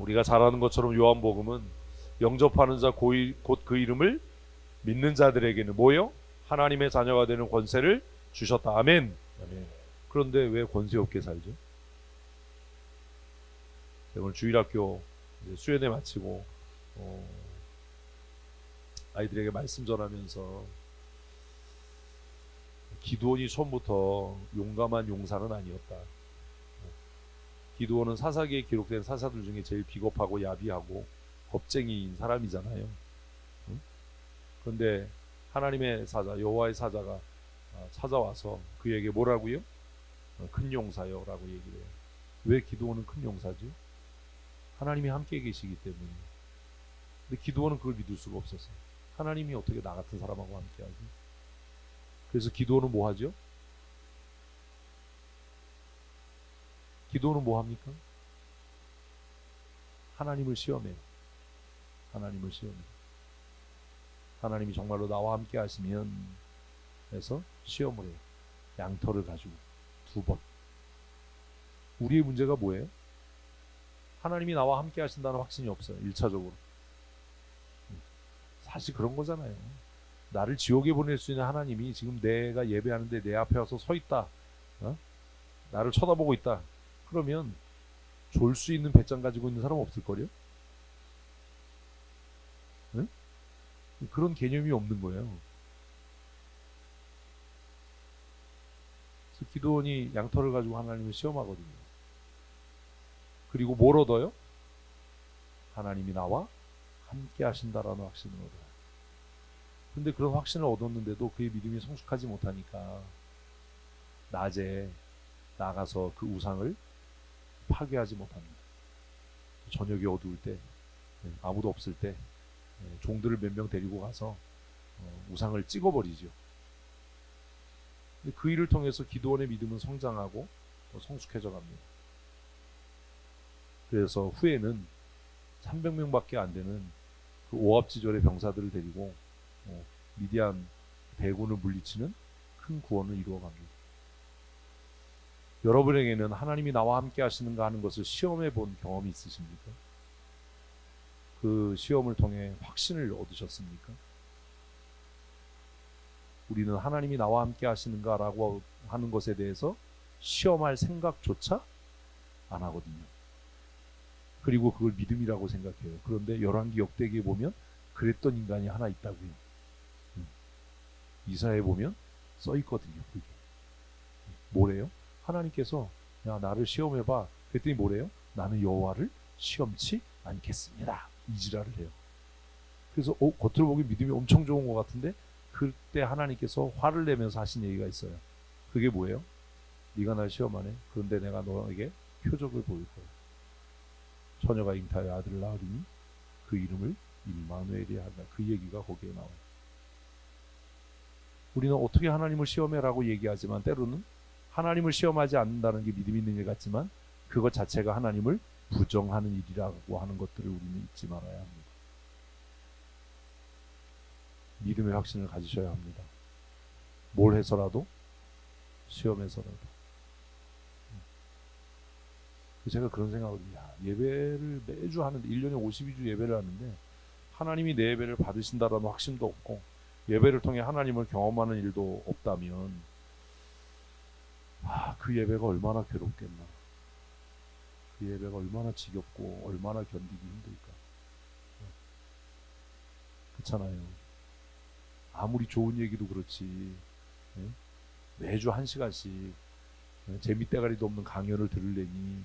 우리가 잘 아는 것처럼 요한복음은 영접하는 자 곧 그 이름을 믿는 자들에게는 뭐요? 하나님의 자녀가 되는 권세를 주셨다. 아멘. 아멘. 그런데 왜 권세 없게 살죠? 오늘 주일학교 수련회 마치고 아이들에게 말씀 전하면서 기드온이 처음부터 용감한 용사는 아니었다. 기드온은 사사기에 기록된 사사들 중에 제일 비겁하고 야비하고 겁쟁이인 사람이잖아요. 그런데 하나님의 사자 여호와의 사자가 찾아와서 그에게 뭐라고요? 큰 용사요 라고 얘기를 해요. 왜 기드온은 큰 용사죠? 하나님이 함께 계시기 때문에. 근데 기드온은 그걸 믿을 수가 없었어요. 하나님이 어떻게 나 같은 사람하고 함께 하지? 그래서 기드온은 뭐 하죠? 기도는 뭐 합니까? 하나님을 시험해요. 하나님을 시험해요. 하나님이 정말로 나와 함께 하시면 해서 시험을 해요. 양털을 가지고 2번. 우리의 문제가 뭐예요? 하나님이 나와 함께 하신다는 확신이 없어요. 1차적으로. 사실 그런 거잖아요. 나를 지옥에 보낼 수 있는 하나님이 지금 내가 예배하는데 내 앞에 와서 서 있다. 나를 쳐다보고 있다. 그러면 졸 수 있는 배짱 가지고 있는 사람 없을걸요? 응? 그런 개념이 없는 거예요. 그래서 기드온이 양털을 가지고 하나님을 시험하거든요. 그리고 뭘 얻어요? 하나님이 나와 함께 하신다라는 확신을 얻어요. 근데 그런 확신을 얻었는데도 그의 믿음이 성숙하지 못하니까 낮에 나가서 그 우상을 파괴하지 못합니다. 저녁이 어두울 때 아무도 없을 때 종들을 몇 명 데리고 가서 우상을 찍어버리죠. 근데 그 일을 통해서 기드온의 믿음은 성장하고 성숙해져 갑니다. 그래서 후에는 300명밖에 안 되는 그 오합지졸의 병사들을 데리고 미디안 대군을 물리치는 큰 구원을 이루어 갑니다. 여러분에게는 하나님이 나와 함께 하시는가 하는 것을 시험해 본 경험이 있으십니까? 그 시험을 통해 확신을 얻으셨습니까? 우리는 하나님이 나와 함께 하시는가 라고 하는 것에 대해서 시험할 생각조차 안 하거든요. 그리고 그걸 믿음이라고 생각해요. 그런데 열왕기 역대기에 보면 그랬던 인간이 하나 있다고요. 이사야에 보면 써 있거든요. 그게 뭐래요? 하나님께서 야 나를 시험해봐. 그랬더니 뭐래요? 나는 여호와를 시험치 않겠습니다. 이지랄을 해요. 그래서 겉으로 보기 믿음이 엄청 좋은 것 같은데 그때 하나님께서 화를 내면서 하신 얘기가 있어요. 그게 뭐예요? 네가 날 시험하네. 그런데 내가 너에게 표적을 보일 거야. 처녀가 잉타하여 아들을 낳으리니 그 이름을 임마누엘이라 한다. 그 얘기가 거기에 나와요. 우리는 어떻게 하나님을 시험해라고 얘기하지만 때로는 하나님을 시험하지 않는다는 게 믿음 있는 일 같지만 그것 자체가 하나님을 부정하는 일이라고 하는 것들을 우리는 잊지 말아야 합니다. 믿음의 확신을 가지셔야 합니다. 뭘 해서라도 시험해서라도. 제가 그런 생각을 해요. 예배를 매주 하는데 1년에 52주 예배를 하는데 하나님이 내 예배를 받으신다라는 확신도 없고 예배를 통해 하나님을 경험하는 일도 없다면 그 예배가 얼마나 괴롭겠나. 그 예배가 얼마나 지겹고 얼마나 견디기 힘들까. 그렇잖아요. 아무리 좋은 얘기도 그렇지 매주 1시간씩 재미대가리도 없는 강연을 들으려니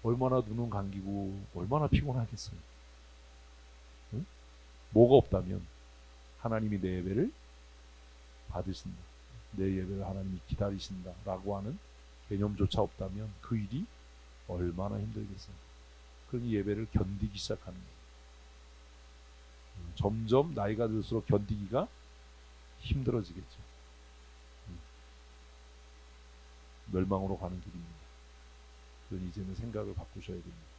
얼마나 눈은 감기고 얼마나 피곤하겠어요. 뭐가 없다면 하나님이 내 예배를 받으신다. 내 예배를 하나님이 기다리신다 라고 하는 개념조차 없다면 그 일이 얼마나 힘들겠어요. 그러니 예배를 견디기 시작하는 거예요. 점점 나이가 들수록 견디기가 힘들어지겠죠. 멸망으로 가는 길입니다. 그러니 이제는 생각을 바꾸셔야 됩니다.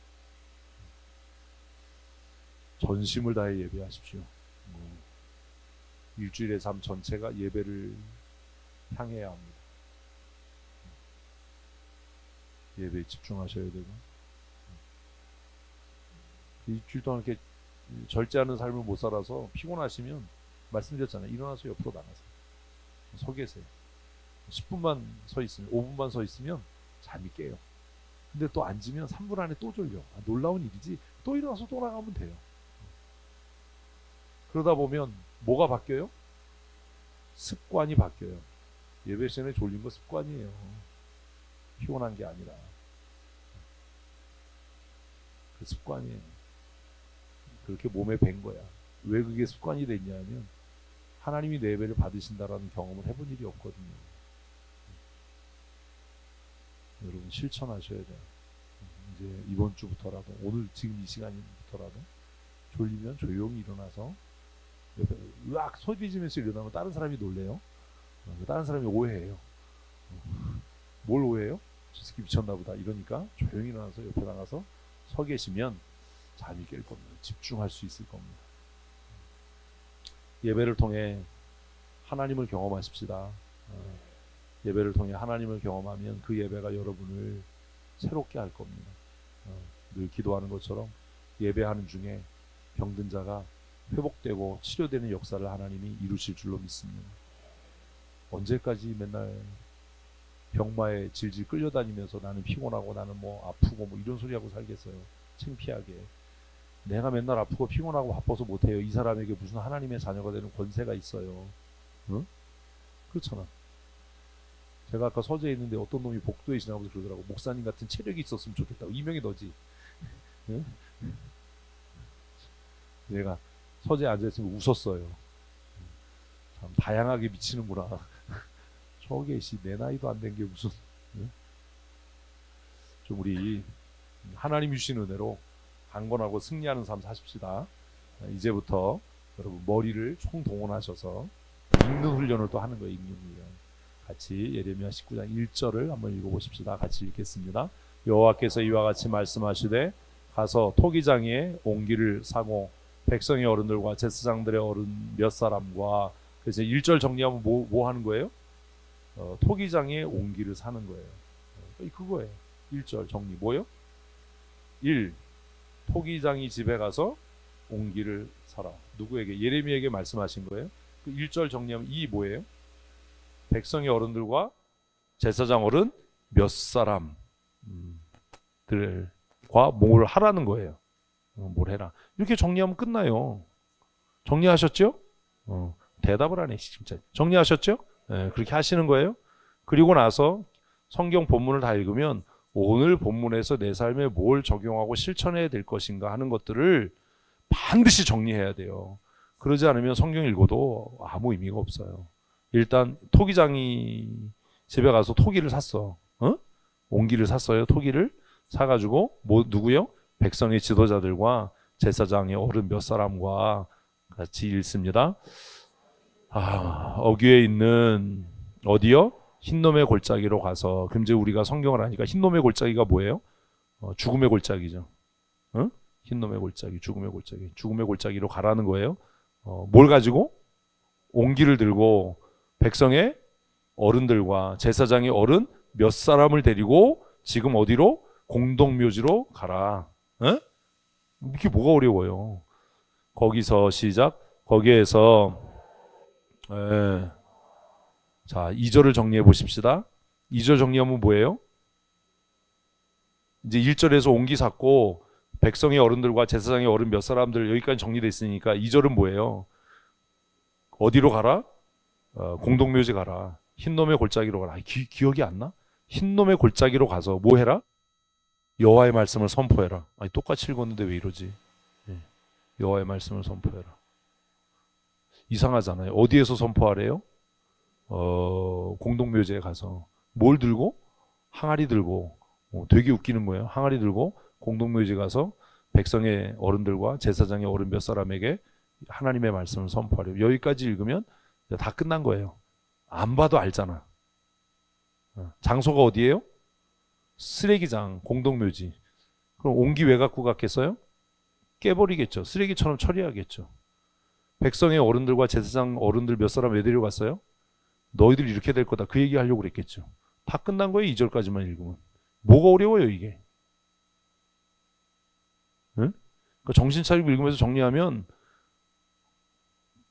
전심을 다해 예배하십시오. 일주일의 삶 전체가 예배를 향해야 합니다. 예배에 집중하셔야 되고 일주일 동안 이렇게 절제하는 삶을 못 살아서 피곤하시면 말씀드렸잖아요. 일어나서 옆으로 나가세요. 서 계세요. 10분만 서 있으면 5분만 서 있으면 잠이 깨요. 근데 또 앉으면 3분 안에 또 졸려. 놀라운 일이지. 또 일어나서 또 나가면 돼요. 그러다 보면 뭐가 바뀌어요? 습관이 바뀌어요. 예배 시간에 졸린 거 습관이에요. 피곤한 게 아니라. 그 습관이에요. 그렇게 몸에 밴 거야. 왜 그게 습관이 됐냐면 하나님이 내 예배를 받으신다라는 경험을 해본 일이 없거든요. 여러분 실천하셔야 돼요. 이제 이번 주부터라도, 오늘 지금 이 시간부터라도 졸리면 조용히 일어나서 옆에 으악 소리 지면서 일어나면 다른 사람이 놀래요. 다른 사람이 오해해요. 뭘 오해해요? 저 새끼 미쳤나 보다 이러니까 조용히 일어나서 옆에 나가서 서 계시면 잠이 깰 겁니다. 집중할 수 있을 겁니다. 예배를 통해 하나님을 경험하십시다. 예배를 통해 하나님을 경험하면 그 예배가 여러분을 새롭게 할 겁니다. 늘 기도하는 것처럼 예배하는 중에 병든 자가 회복되고 치료되는 역사를 하나님이 이루실 줄로 믿습니다. 언제까지 맨날 병마에 질질 끌려다니면서 나는 피곤하고 나는 뭐 아프고 뭐 이런 소리하고 살겠어요. 창피하게. 내가 맨날 아프고 피곤하고 바빠서 못해요. 이 사람에게 무슨 하나님의 자녀가 되는 권세가 있어요. 응? 그렇잖아. 제가 아까 서재에 있는데 어떤 놈이 복도에 지나가면서 그러더라고. 목사님 같은 체력이 있었으면 좋겠다고. 이명이 너지. 응? 내가 서재에 앉아있으면 웃었어요. 참 다양하게 미치는구나. 저게 내 나이도 안 된 게 무슨. 응? 좀 우리 하나님 주신 은혜로 강건하고 승리하는 삶 사십시다. 이제부터 여러분 머리를 총동원하셔서 읽는 훈련을 또 하는 거예요. 읽는 훈련. 같이 예레미야 19장 1절을 한번 읽어보십시다. 같이 읽겠습니다. 여호와께서 이와 같이 말씀하시되 가서 토기장에 옹기를 사고 백성의 어른들과 제사장들의 어른 몇 사람과, 그래서 1절 정리하면 뭐 하는 거예요? 토기장에 옹기를 사는 거예요. 그거예요. 1절 정리 뭐예요? 1. 토기장이 집에 가서 옹기를 사라. 누구에게? 예레미야에게 말씀하신 거예요. 그 1절 정리하면 2 뭐예요? 백성의 어른들과 제사장 어른 몇 사람들과 뭘 하라는 거예요. 뭘 해라. 이렇게 정리하면 끝나요. 정리하셨죠? 대답을 안 해, 진짜. 정리하셨죠? 네, 그렇게 하시는 거예요. 그리고 나서 성경 본문을 다 읽으면 오늘 본문에서 내 삶에 뭘 적용하고 실천해야 될 것인가 하는 것들을 반드시 정리해야 돼요. 그러지 않으면 성경 읽어도 아무 의미가 없어요. 일단 토기장이 집에 가서 토기를 샀어. 옹기를 샀어요. 토기를 사가지고 누구요? 백성의 지도자들과 제사장의 어른 몇 사람과 같이 읽습니다. 어귀에 있는 어디요? 흰놈의 골짜기로 가서. 그럼 이제 우리가 성경을 하니까 흰놈의 골짜기가 뭐예요? 죽음의 골짜기죠. 흰놈의 골짜기, 죽음의 골짜기. 죽음의 골짜기로 가라는 거예요. 뭘 가지고? 옹기를 들고 백성의 어른들과 제사장의 어른 몇 사람을 데리고 지금 어디로? 공동묘지로 가라. 이게 뭐가 어려워요? 거기서 시작. 거기에서 자 2절을 정리해 보십시다. 2절 정리하면 뭐예요? 이제 1절에서 옹기 샀고 백성의 어른들과 제사장의 어른 몇 사람들 여기까지 정리되어 있으니까 2절은 뭐예요? 어디로 가라? 공동묘지 가라. 흰놈의 골짜기로 가라. 기억이 안 나? 흰놈의 골짜기로 가서 뭐 해라? 여호와의 말씀을 선포해라. 똑같이 읽었는데 왜 이러지? 여호와의 말씀을 선포해라. 이상하잖아요. 어디에서 선포하래요? 공동묘지에 가서. 뭘 들고? 항아리 들고. 되게 웃기는 거예요. 항아리 들고 공동묘지에 가서 백성의 어른들과 제사장의 어른 몇 사람에게 하나님의 말씀을 선포하래요. 여기까지 읽으면 다 끝난 거예요. 안 봐도 알잖아. 장소가 어디예요? 쓰레기장, 공동묘지. 그럼 옹기 왜 갖고 갔겠어요? 깨버리겠죠. 쓰레기처럼 처리하겠죠. 백성의 어른들과 제사장 어른들 몇 사람 왜 데려갔어요? 너희들 이렇게 될 거다. 그 얘기 하려고 그랬겠죠. 다 끝난 거예요. 2절까지만 읽으면. 뭐가 어려워요 이게? 응? 그러니까 정신 차리고 읽으면서 정리하면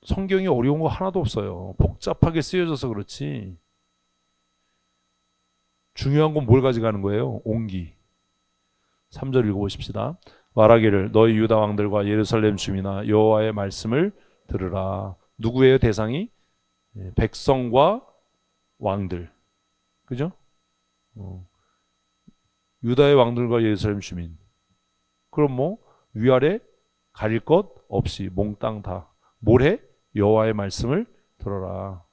성경이 어려운 거 하나도 없어요. 복잡하게 쓰여져서 그렇지. 중요한 건 뭘 가져가는 거예요? 온기. 3절 읽어보십시다. 말하기를 너희 유다 왕들과 예루살렘 주민아 여호와의 말씀을 들으라. 누구예요 대상이? 백성과 왕들. 그죠? 유다의 왕들과 예루살렘 주민. 그럼 뭐 위아래 가릴 것 없이 몽땅 다 뭘 해? 여호와의 말씀을 들어라.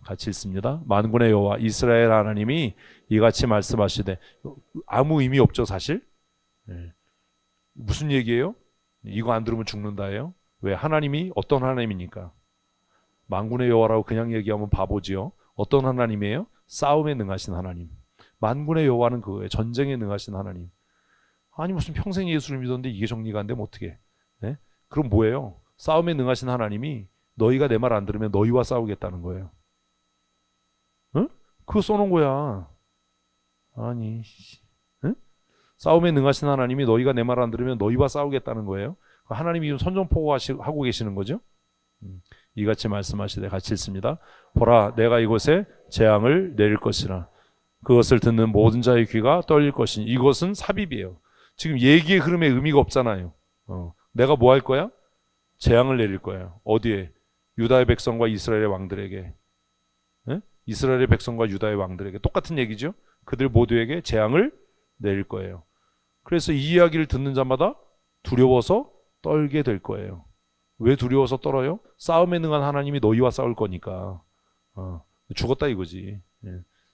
같이 읽습니다. 만군의 여호와 이스라엘 하나님이 이같이 말씀하시되 아무 의미 없죠 사실. 무슨 얘기예요? 이거 안 들으면 죽는다예요. 왜? 하나님이 어떤 하나님이니까. 만군의 여호와라고 그냥 얘기하면 바보지요. 어떤 하나님이에요? 싸움에 능하신 하나님. 만군의 여호와는 그거예요. 전쟁에 능하신 하나님. 아니 무슨 평생 예수를 믿었는데 이게 정리가 안 되면 어떡해. 네? 그럼 뭐예요? 싸움에 능하신 하나님이 너희가 내 말 안 들으면 너희와 싸우겠다는 거예요. 응? 그거 써놓은 거야. 아니 응? 싸움에 능하신 하나님이 너희가 내 말 안 들으면 너희와 싸우겠다는 거예요. 하나님이 지금 선전포고하고 계시는 거죠. 이같이 말씀하시되 같이 읽습니다. 보라 내가 이곳에 재앙을 내릴 것이라. 그것을 듣는 모든 자의 귀가 떨릴 것이니. 이것은 삽입이에요. 지금 얘기의 흐름에 의미가 없잖아요. 내가 뭐 할 거야? 재앙을 내릴 거예요. 어디에? 유다의 백성과 이스라엘의 왕들에게. 네? 이스라엘의 백성과 유다의 왕들에게. 똑같은 얘기죠. 그들 모두에게 재앙을 내릴 거예요. 그래서 이 이야기를 듣는 자마다 두려워서 떨게 될 거예요. 왜 두려워서 떨어요? 싸움에 능한 하나님이 너희와 싸울 거니까. 죽었다 이거지. 예.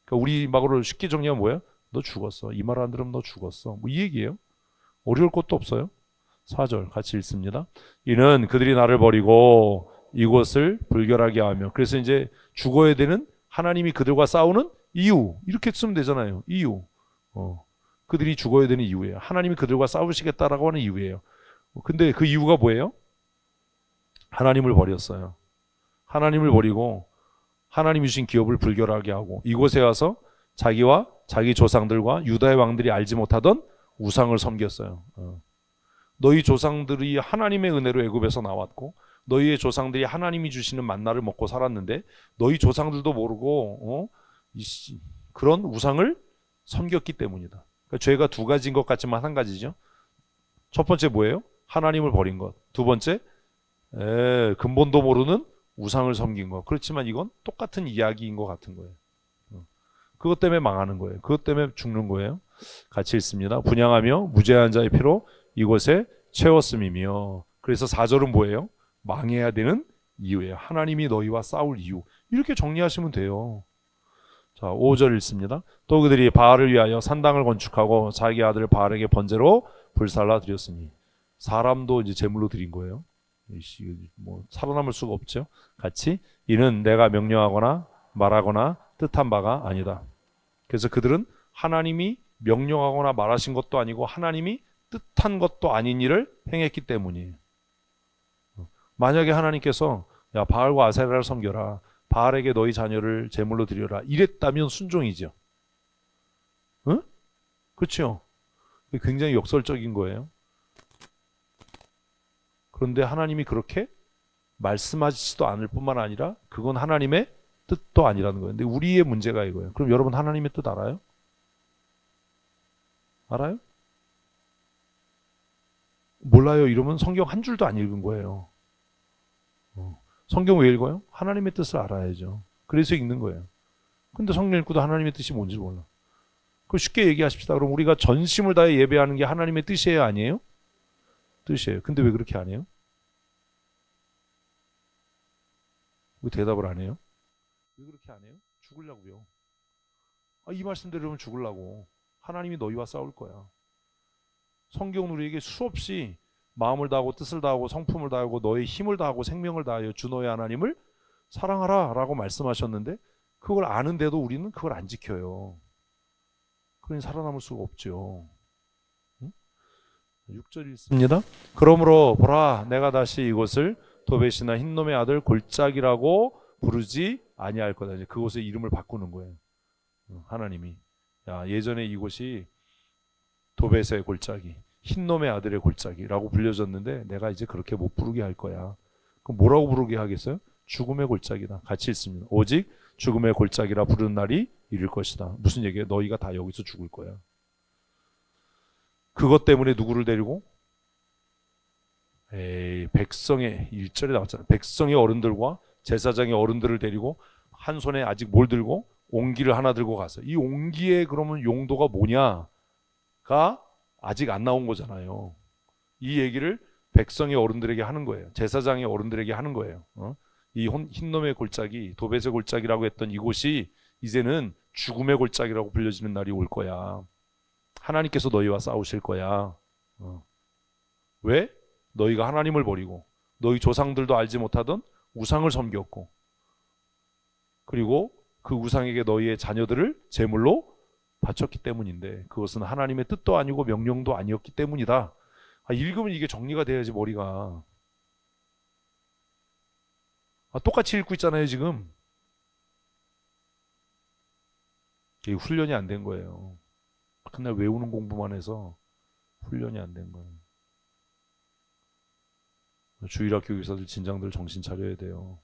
그러니까 우리 막으로 쉽게 정리하면 뭐야? 너 죽었어. 이 말 안 들으면 너 죽었어. 뭐 이 얘기예요. 어려울 것도 없어요. 4절 같이 읽습니다. 이는 그들이 나를 버리고 이곳을 불결하게 하며. 그래서 이제 죽어야 되는 하나님이 그들과 싸우는 이유. 이렇게 쓰면 되잖아요. 이유. 그들이 죽어야 되는 이유예요. 하나님이 그들과 싸우시겠다라고 하는 이유예요. 근데 그 이유가 뭐예요? 하나님을 버렸어요. 하나님을 버리고 하나님이 주신 기업을 불결하게 하고 이곳에 와서 자기와 자기 조상들과 유다의 왕들이 알지 못하던 우상을 섬겼어요. 너희 조상들이 하나님의 은혜로 애굽에서 나왔고 너희의 조상들이 하나님이 주시는 만나를 먹고 살았는데 너희 조상들도 모르고 그런 우상을 섬겼기 때문이다. 그러니까 죄가 두 가지인 것 같지만 한 가지죠. 첫 번째 뭐예요? 하나님을 버린 것. 두 번째 근본도 모르는 우상을 섬긴 것. 그렇지만 이건 똑같은 이야기인 것 같은 거예요. 그것 때문에 망하는 거예요. 그것 때문에 죽는 거예요. 같이 읽습니다. 분향하며 무죄한 자의 피로 이곳에 채웠음이며. 그래서 4절은 뭐예요? 망해야 되는 이유예요. 하나님이 너희와 싸울 이유. 이렇게 정리하시면 돼요. 자, 5절 읽습니다. 또 그들이 바알을 위하여 산당을 건축하고 자기 아들 바알에게 번제로 불살라 드렸으니. 사람도 이제 제물로 드린 거예요. 뭐 살아남을 수가 없죠. 같이 이는 내가 명령하거나 말하거나 뜻한 바가 아니다. 그래서 그들은 하나님이 명령하거나 말하신 것도 아니고 하나님이 뜻한 것도 아닌 일을 행했기 때문이에요. 만약에 하나님께서 야 바알과 아세라를 섬겨라. 바알에게 너희 자녀를 제물로 드려라. 이랬다면 순종이죠. 응? 그렇죠? 굉장히 역설적인 거예요. 그런데 하나님이 그렇게 말씀하시지도 않을 뿐만 아니라 그건 하나님의 뜻도 아니라는 거예요. 근데 우리의 문제가 이거예요. 그럼 여러분 하나님의 뜻 알아요? 알아요? 몰라요. 이러면 성경 한 줄도 안 읽은 거예요. 성경 왜 읽어요? 하나님의 뜻을 알아야죠. 그래서 읽는 거예요. 근데 성경 읽고도 하나님의 뜻이 뭔지 몰라. 그럼 쉽게 얘기하십시다. 그럼 우리가 전심을 다해 예배하는 게 하나님의 뜻이에요? 아니에요? 뜻이에요. 근데 왜 그렇게 안 해요? 왜 대답을 안 해요? 왜 그렇게 안 해요? 죽으려고요. 이 말씀대로면 죽으려고. 하나님이 너희와 싸울 거야. 성경은 우리에게 수없이 마음을 다하고 뜻을 다하고 성품을 다하고 너의 힘을 다하고 생명을 다하여 주 너의 하나님을 사랑하라 라고 말씀하셨는데 그걸 아는데도 우리는 그걸 안 지켜요. 그러니 살아남을 수가 없죠. 6절 읽습니다. 그러므로 보라 내가 다시 이곳을 도벳이나 흰놈의 아들 골짜기라고 부르지 아니할 거다. 이제 그곳의 이름을 바꾸는 거예요. 하나님이 예전에 이곳이 도벳의 골짜기 흰놈의 아들의 골짜기라고 불려졌는데 내가 이제 그렇게 못 부르게 할 거야. 그럼 뭐라고 부르게 하겠어요? 죽음의 골짜기다. 같이 읽습니다. 오직 죽음의 골짜기라 부르는 날이 이를 것이다. 무슨 얘기예요? 너희가 다 여기서 죽을 거야. 그것 때문에 누구를 데리고? 백성의 1절에 나왔잖아요. 백성의 어른들과 제사장의 어른들을 데리고 한 손에 아직 뭘 들고? 옹기를 하나 들고 가서 이 옹기의 그러면 용도가 뭐냐가 아직 안 나온 거잖아요. 이 얘기를 백성의 어른들에게 하는 거예요. 제사장의 어른들에게 하는 거예요. 이 흰놈의 골짜기, 도벳의 골짜기라고 했던 이곳이 이제는 죽음의 골짜기라고 불려지는 날이 올 거야. 하나님께서 너희와 싸우실 거야. 왜? 너희가 하나님을 버리고 너희 조상들도 알지 못하던 우상을 섬겼고 그리고 그 우상에게 너희의 자녀들을 제물로 바쳤기 때문인데 그것은 하나님의 뜻도 아니고 명령도 아니었기 때문이다. 읽으면 이게 정리가 돼야지 머리가. 똑같이 읽고 있잖아요 지금. 이게 훈련이 안 된 거예요. 그날 외우는 공부만 해서 훈련이 안 된 거예요. 주일학 교육사들 진장들 정신 차려야 돼요.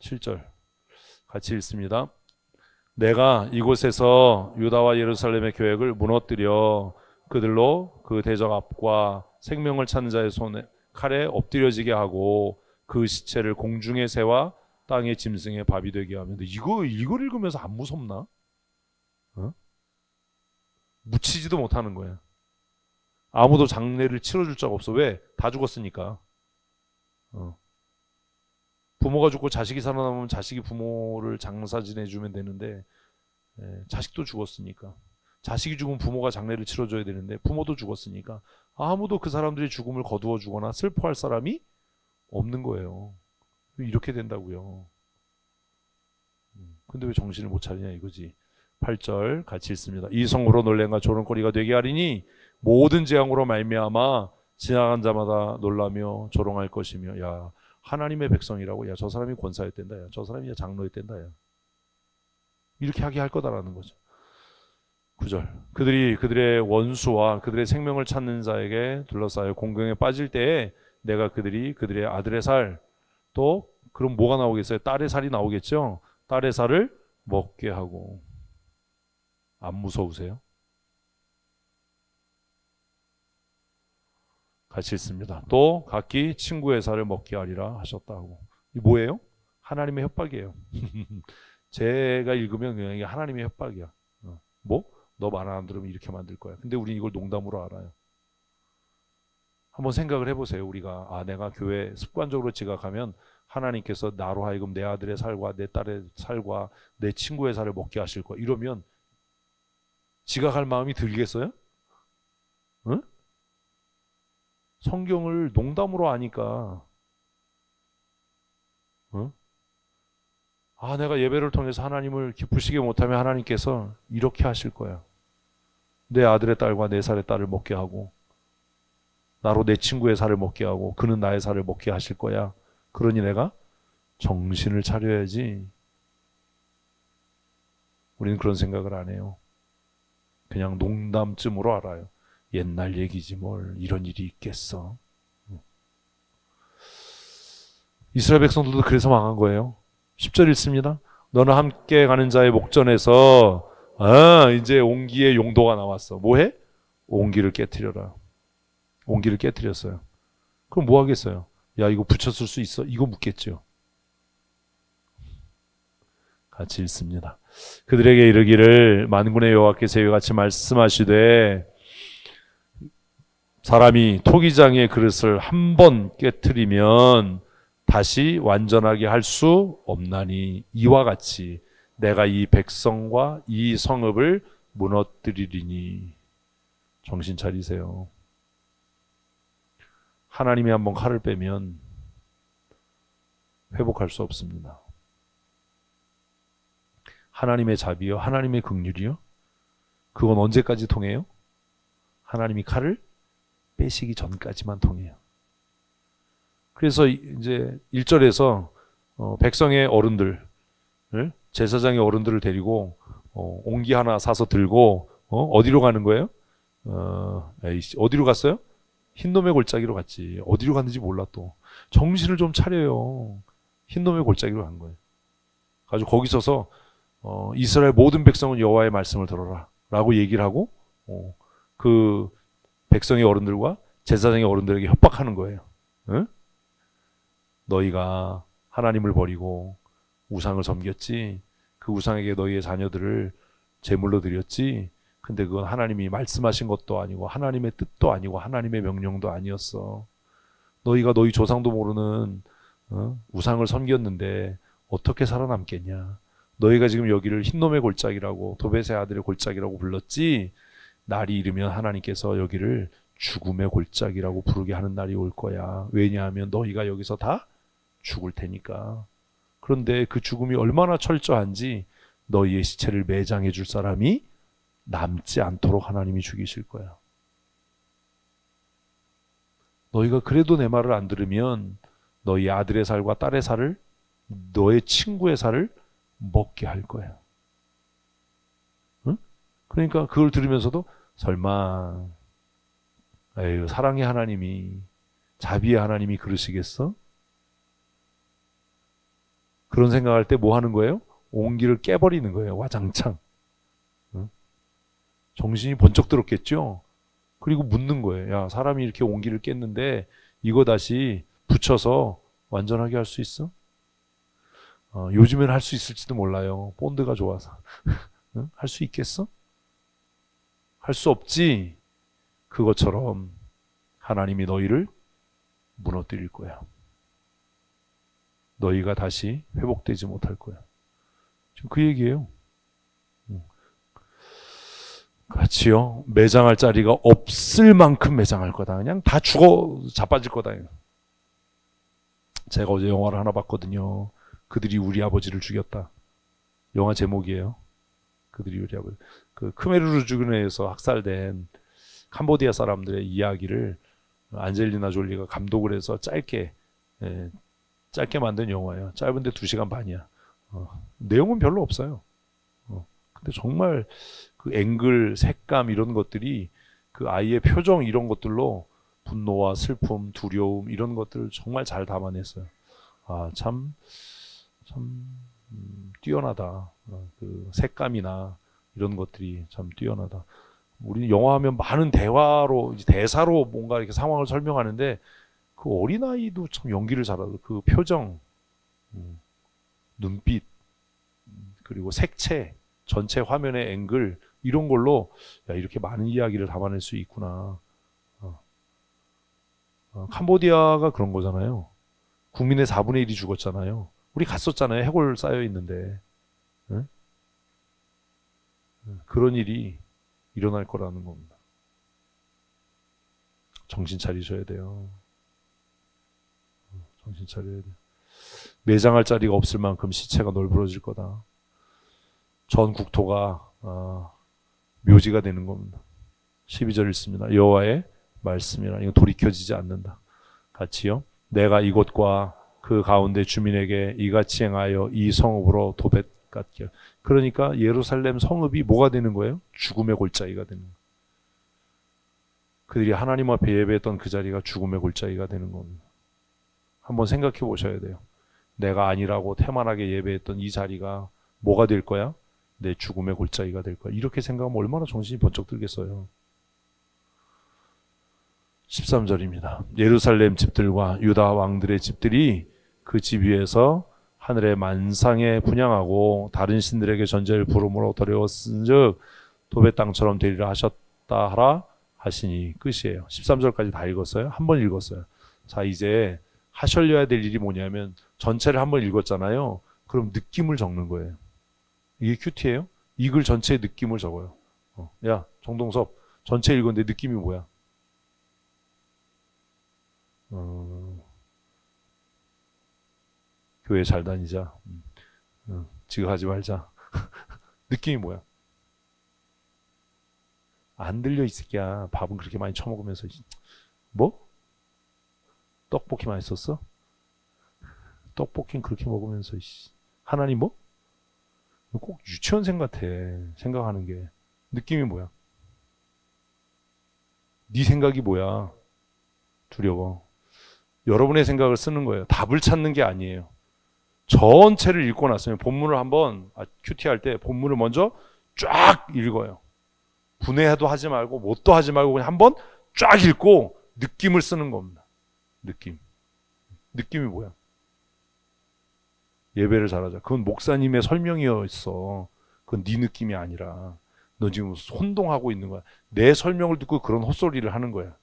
7절 같이 읽습니다. 내가 이곳에서 유다와 예루살렘의 계획을 무너뜨려 그들로 그 대적 앞과 생명을 찾는 자의 손에 칼에 엎드려지게 하고 그 시체를 공중의 새와 땅의 짐승의 밥이 되게 하면 이걸 읽으면서 안 무섭나? 묻히지도 못하는 거야. 아무도 장례를 치러줄 자가 없어. 왜? 다 죽었으니까. 부모가 죽고 자식이 살아남으면 자식이 부모를 장사 지내주면 되는데 자식도 죽었으니까. 자식이 죽으면 부모가 장례를 치러줘야 되는데 부모도 죽었으니까 아무도 그 사람들의 죽음을 거두어 주거나 슬퍼할 사람이 없는 거예요. 이렇게 된다고요. 근데 왜 정신을 못 차리냐 이거지. 8절 같이 읽습니다. 이 성으로 놀램과 조롱거리가 되게 하리니 모든 재앙으로 말미암아 지나간 자마다 놀라며 조롱할 것이며 야 하나님의 백성이라고 야 저 사람이 권사였댄다 야 저 사람이 장로였댄다 야 이렇게 하게 할 거다라는 거죠. 9절 그들이 그들의 원수와 그들의 생명을 찾는 자에게 둘러싸여 공경에 빠질 때에 내가 그들의 아들의 살 또 그럼 뭐가 나오겠어요? 딸의 살이 나오겠죠. 딸의 살을 먹게 하고. 안 무서우세요? 같이 읽습니다. 또 각기 친구의 살을 먹게 하리라 하셨다고. 이 뭐예요? 하나님의 협박이에요. 제가 읽으면 그냥 이게 하나님의 협박이야. 뭐? 너 말 안 들으면 이렇게 만들 거야. 근데 우리 이걸 농담으로 알아요. 한번 생각을 해보세요. 우리가 내가 교회 습관적으로 지각하면 하나님께서 나로 하여금 내 아들의 살과 내 딸의 살과 내 친구의 살을 먹게 하실 거야. 이러면 지각할 마음이 들겠어요? 응? 성경을 농담으로 아니까 내가 예배를 통해서 하나님을 기쁘시게 못하면 하나님께서 이렇게 하실 거야. 내 아들의 딸과 내 살의 딸을 먹게 하고 나로 내 친구의 살을 먹게 하고 그는 나의 살을 먹게 하실 거야. 그러니 내가 정신을 차려야지. 우리는 그런 생각을 안 해요. 그냥 농담쯤으로 알아요. 옛날 얘기지 뭘 이런 일이 있겠어. 이스라엘 백성들도 그래서 망한 거예요. 10절 읽습니다. 너는 함께 가는 자의 목전에서 이제 옹기의 용도가 나왔어. 뭐해? 옹기를 깨트려라. 옹기를 깨트렸어요. 그럼 뭐 하겠어요? 야 이거 붙였을 수 있어? 이거 묻겠죠. 같이 읽습니다. 그들에게 이르기를 만군의 여호와께서 이와 같이 말씀하시되 사람이 토기장의 그릇을 한 번 깨트리면 다시 완전하게 할 수 없나니 이와 같이 내가 이 백성과 이 성읍을 무너뜨리리니. 정신 차리세요. 하나님이 한번 칼을 빼면 회복할 수 없습니다. 하나님의 자비요, 하나님의 긍휼이요, 그건 언제까지 통해요? 하나님이 칼을 빼시기 전까지만 통해요. 그래서 이제 1절에서 백성의 어른들, 제사장의 어른들을 데리고 옹기 하나 사서 들고 어디로 가는 거예요? 에이씨, 어디로 갔어요? 흰놈의 골짜기로 갔지. 어디로 갔는지 몰라 또. 정신을 좀 차려요. 흰놈의 골짜기로 간 거예요. 가지고 거기 서서 이스라엘 모든 백성은 여호와의 말씀을 들어라 라고 얘기를 하고 그 백성의 어른들과 제사장의 어른들에게 협박하는 거예요. 응? 너희가 하나님을 버리고 우상을 섬겼지. 그 우상에게 너희의 자녀들을 제물로 드렸지. 근데 그건 하나님이 말씀하신 것도 아니고 하나님의 뜻도 아니고 하나님의 명령도 아니었어. 너희가 너희 조상도 모르는 우상을 섬겼는데 어떻게 살아남겠냐. 너희가 지금 여기를 흰놈의 골짜기라고 도벳의 아들의 골짜기라고 불렀지. 날이 이르면 하나님께서 여기를 죽음의 골짜기라고 부르게 하는 날이 올 거야. 왜냐하면 너희가 여기서 다 죽을 테니까. 그런데 그 죽음이 얼마나 철저한지 너희의 시체를 매장해 줄 사람이 남지 않도록 하나님이 죽이실 거야. 너희가 그래도 내 말을 안 들으면 너희 아들의 살과 딸의 살을 너의 친구의 살을 먹게 할 거야. 응? 그러니까 그걸 들으면서도 설마 에휴, 사랑의 하나님이 자비의 하나님이 그러시겠어? 그런 생각할 때 뭐 하는 거예요? 온기를 깨버리는 거예요. 와장창. 응? 정신이 번쩍 들었겠죠? 그리고 묻는 거예요. 야, 사람이 이렇게 온기를 깼는데 이거 다시 붙여서 완전하게 할 수 있어? 요즘엔 할 수 있을지도 몰라요. 본드가 좋아서. 응? 할 수 있겠어? 할 수 없지. 그것처럼 하나님이 너희를 무너뜨릴 거야. 너희가 다시 회복되지 못할 거야. 지금 그 얘기예요. 그렇지요. 매장할 자리가 없을 만큼 매장할 거다. 그냥 다 죽어 자빠질 거다. 제가 어제 영화를 하나 봤거든요. 그들이 우리 아버지를 죽였다. 영화 제목이에요. 그들이 우리 아버지. 그 크메르르 주근해에서 학살된 캄보디아 사람들의 이야기를 안젤리나 졸리가 감독을 해서 짧게 만든 영화예요. 짧은데 2시간 반이야. 내용은 별로 없어요. 근데 정말 그 앵글, 색감 이런 것들이 그 아이의 표정 이런 것들로 분노와 슬픔, 두려움 이런 것들을 정말 잘 담아냈어요. 아, 참 뛰어나다. 그 색감이나 이런 것들이 참 뛰어나다. 우리는 영화하면 많은 대사로 뭔가 이렇게 상황을 설명하는데 그 어린아이도 참 연기를 잘하고 그 표정, 눈빛, 그리고 색채, 전체 화면의 앵글 이런 걸로 야, 이렇게 많은 이야기를 담아낼 수 있구나. 캄보디아가 그런 거잖아요. 국민의 4분의 1이 죽었잖아요. 우리 갔었잖아요. 해골 쌓여 있는데. 응? 그런 일이 일어날 거라는 겁니다. 정신 차리셔야 돼요. 정신 차려야 돼요. 매장할 자리가 없을 만큼 시체가 널브러질 거다. 전 국토가 묘지가 되는 겁니다. 12절 읽습니다. 여호와의 말씀이라 이거 돌이켜지지 않는다. 같이요. 내가 이곳과 그 가운데 주민에게 이같이 행하여 이 성읍으로 도벳 같게. 그러니까 예루살렘 성읍이 뭐가 되는 거예요? 죽음의 골짜기가 되는 거예요. 그들이 하나님 앞에 예배했던 그 자리가 죽음의 골짜기가 되는 겁니다. 한번 생각해 보셔야 돼요. 내가 아니라고 태만하게 예배했던 이 자리가 뭐가 될 거야? 내 죽음의 골짜기가 될 거야. 이렇게 생각하면 얼마나 정신이 번쩍 들겠어요. 13절입니다. 예루살렘 집들과 유다 왕들의 집들이 그 집 위에서 하늘의 만상에 분향하고 다른 신들에게 전제를 부름으로 드려왔은즉 도벳 땅처럼 되리라 하셨다 하라 하시니 끝이에요. 13절까지 다 읽었어요. 한 번 읽었어요. 자, 이제 하셔야 될 일이 뭐냐면 전체를 한 번 읽었잖아요. 그럼 느낌을 적는 거예요. 이게 큐티예요? 이 글 전체의 느낌을 적어요. 야, 정동섭 전체 읽었는데 느낌이 뭐야? 교회 잘 다니자. 지각하지 말자. 느낌이 뭐야? 안 들려 이 새끼야. 밥은 그렇게 많이 처먹으면서 뭐? 떡볶이 맛있었어? 떡볶이는 그렇게 먹으면서 하나님 뭐? 꼭 유치원생 같아. 생각하는 게. 느낌이 뭐야? 네 생각이 뭐야? 두려워. 여러분의 생각을 쓰는 거예요. 답을 찾는 게 아니에요. 전체를 읽고 났으면 본문을 한번 큐티 할 때 본문을 먼저 쫙 읽어요. 분해도 하지 말고 뭣도 하지 말고 그냥 한번 쫙 읽고 느낌을 쓰는 겁니다. 느낌이 뭐야? 예배를 잘하자. 그건 목사님의 설명이었어. 그건 네 느낌이 아니라 너 지금 혼동하고 있는 거야. 내 설명을 듣고 그런 헛소리를 하는 거야.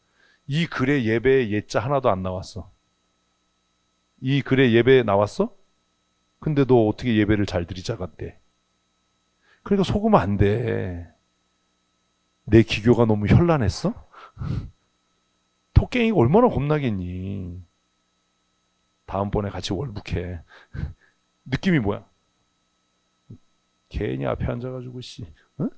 이 글에 예배에 예자 하나도 안 나왔어. 이 글에 예배 나왔어? 근데 너 어떻게 예배를 잘 드리자 같대. 그러니까 속으면 안 돼. 내 기교가 너무 현란했어? 토깽이가 얼마나 겁나겠니? 다음번에 같이 월북해. 느낌이 뭐야? 괜히 앞에 앉아가지고 응?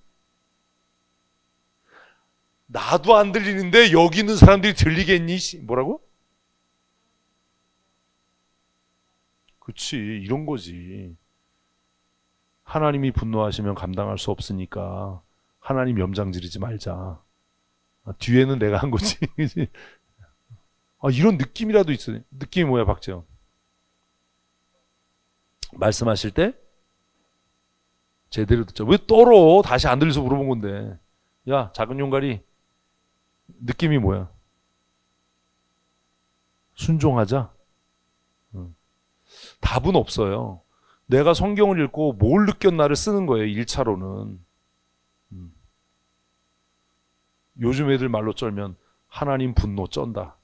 나도 안 들리는데 여기 있는 사람들이 들리겠니? 뭐라고? 그치, 이런 거지. 하나님이 분노하시면 감당할 수 없으니까 하나님 염장 지르지 말자. 뒤에는 내가 한 거지. 이런 느낌이라도 있어요. 느낌이 뭐야, 박재영? 말씀하실 때 제대로 듣자. 왜 떨어? 다시 안 들려서 물어본 건데. 야, 작은 용가리. 느낌이 뭐야? 순종하자. 답은 없어요. 내가 성경을 읽고 뭘 느꼈나를 쓰는 거예요. 1차로는. 요즘 애들 말로 쩔면 하나님 분노 쩐다.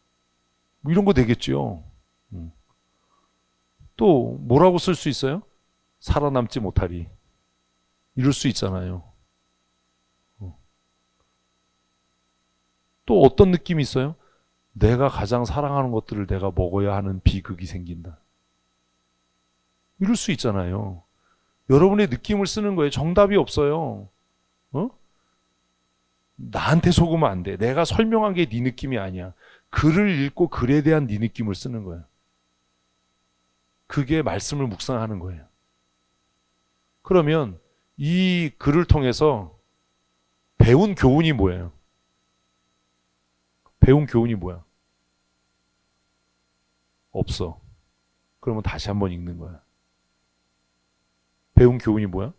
뭐 이런 거 되겠죠. 또 뭐라고 쓸 수 있어요? 살아남지 못하리. 이럴 수 있잖아요. 또 어떤 느낌이 있어요? 내가 가장 사랑하는 것들을 내가 먹어야 하는 비극이 생긴다. 이럴 수 있잖아요. 여러분의 느낌을 쓰는 거예요. 정답이 없어요. 나한테 속으면 안 돼. 내가 설명한 게 네 느낌이 아니야. 글을 읽고 글에 대한 네 느낌을 쓰는 거야. 그게 말씀을 묵상하는 거예요. 그러면 이 글을 통해서 배운 교훈이 뭐예요? 배운 교훈이 뭐야? 없어. 그러면 다시 한번 읽는 거야. 배운 교훈이 뭐야?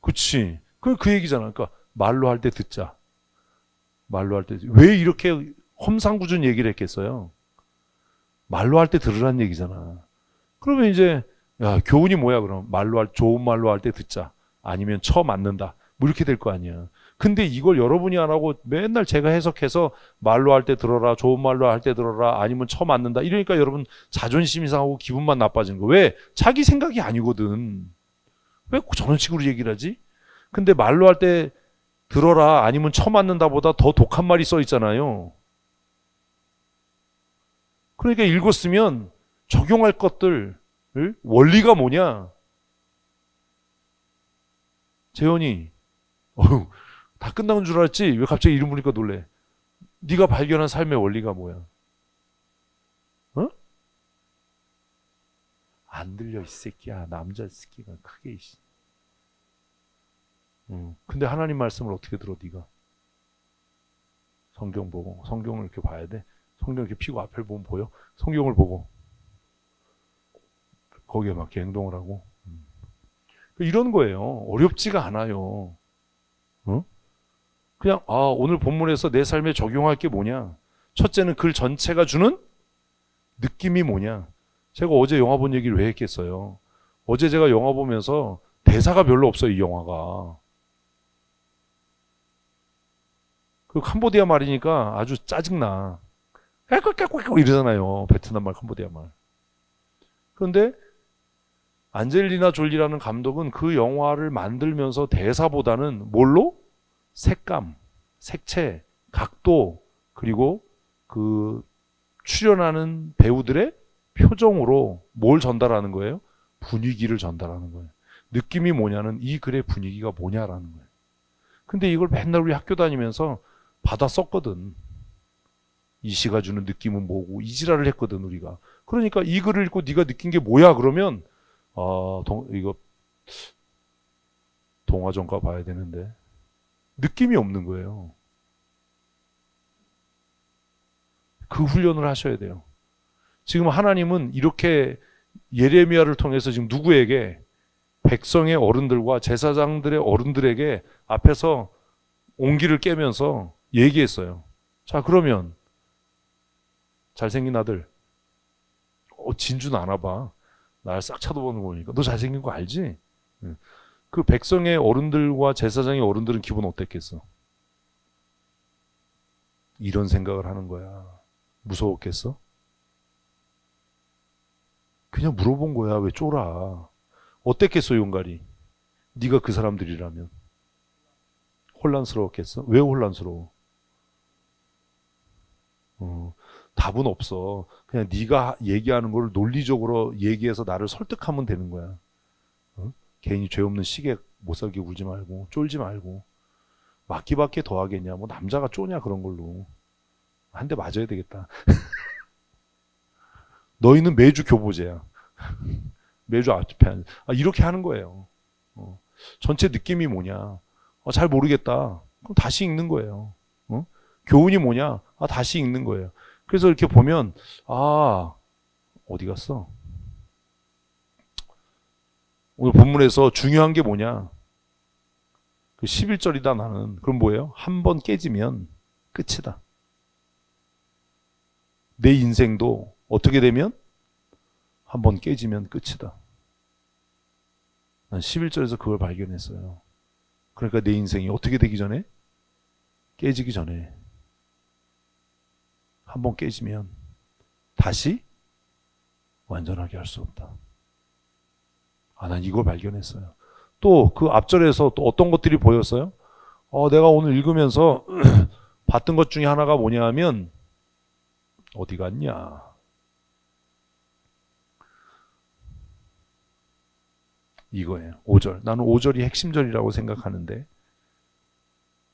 그치. 그 얘기잖아. 그러니까 말로 할 때 듣자. 말로 할 때. 왜 이렇게 험상궂은 얘기를 했겠어요? 말로 할 때 들으라는 얘기잖아. 그러면 이제 야, 교훈이 뭐야 그럼? 좋은 말로 할 때 듣자. 아니면 맞는다. 뭐 이렇게 될 거 아니야. 근데 이걸 여러분이 안 하고 맨날 제가 해석해서 말로 할 때 들어라, 좋은 말로 할 때 들어라, 아니면 맞는다. 이러니까 여러분 자존심이 상하고 기분만 나빠지는 거. 왜? 자기 생각이 아니거든. 왜 저런 식으로 얘기를 하지? 근데 말로 할 때 들어라, 아니면 맞는다 보다 더 독한 말이 써 있잖아요. 그러니까 읽었으면 적용할 것들, 원리가 뭐냐? 재현이, 다 끝난 줄 알았지? 왜 갑자기 이름 부르니까 놀래? 네가 발견한 삶의 원리가 뭐야? 안 들려, 이 새끼야. 남자 새끼가 크게. 근데 하나님 말씀을 어떻게 들어, 네가? 성경 보고, 성경을 이렇게 봐야 돼. 성경 이렇게 피고 앞을 보면 보여? 성경을 보고 거기에 맞게 행동을 하고. 이런 거예요. 어렵지가 않아요. 그냥 오늘 본문에서 내 삶에 적용할 게 뭐냐? 첫째는 글 전체가 주는 느낌이 뭐냐? 제가 어제 영화 본 얘기를 왜 했겠어요? 어제 제가 영화 보면서 대사가 별로 없어요. 이 영화가. 그 캄보디아 말이니까 아주 짜증나. 깨꿀깨꿀 이러잖아요. 베트남 말, 캄보디아 말. 그런데 안젤리나 졸리라는 감독은 그 영화를 만들면서 대사보다는 뭘로? 색감, 색채, 각도, 그리고 그 출연하는 배우들의 표정으로 뭘 전달하는 거예요? 분위기를 전달하는 거예요. 느낌이 뭐냐는 이 글의 분위기가 뭐냐라는 거예요. 근데 이걸 맨날 우리 학교 다니면서 받아 썼거든. 이 시가 주는 느낌은 뭐고 이 지랄을 했거든 우리가. 그러니까 이 글을 읽고 네가 느낀 게 뭐야 그러면 이거 동화전가 봐야 되는데 느낌이 없는 거예요. 그 훈련을 하셔야 돼요. 지금 하나님은 이렇게 예레미야를 통해서 지금 누구에게? 백성의 어른들과 제사장들의 어른들에게 앞에서 옹기를 깨면서 얘기했어요. 자, 그러면 잘생긴 아들, 진주 나눠봐. 날 싹 쳐다보는 거니까. 너 잘생긴 거 알지? 그 백성의 어른들과 제사장의 어른들은 기분 어땠겠어? 이런 생각을 하는 거야. 무서웠겠어? 그냥 물어본 거야. 왜 쫄아? 어땠겠어, 용가리? 네가 그 사람들이라면. 혼란스러웠겠어? 왜 혼란스러워? 답은 없어. 그냥 네가 얘기하는 걸 논리적으로 얘기해서 나를 설득하면 되는 거야. 괜히 죄 없는 시계 못 살게 굴지 말고 쫄지 말고. 맞기밖에 더 하겠냐. 뭐 남자가 쪼냐 그런 걸로. 한 대 맞아야 되겠다. 너희는 매주 교보제야. 매주 앞에 이렇게 하는 거예요. 전체 느낌이 뭐냐? 잘 모르겠다. 그럼 다시 읽는 거예요. 교훈이 뭐냐? 다시 읽는 거예요. 그래서 이렇게 보면 어디 갔어? 오늘 본문에서 중요한 게 뭐냐? 그 11절이다 나는. 그럼 뭐예요? 한 번 깨지면 끝이다. 내 인생도 어떻게 되면 한 번 깨지면 끝이다. 난 11절에서 그걸 발견했어요. 그러니까 내 인생이 어떻게 되기 전에? 깨지기 전에. 한 번 깨지면 다시 완전하게 할 수 없다. 난 이걸 발견했어요. 또 그 앞절에서 또 어떤 것들이 보였어요? 내가 오늘 읽으면서 봤던 것 중에 하나가 뭐냐 하면 어디 갔냐? 이거예요. 5절. 나는 5절이 핵심절이라고 생각하는데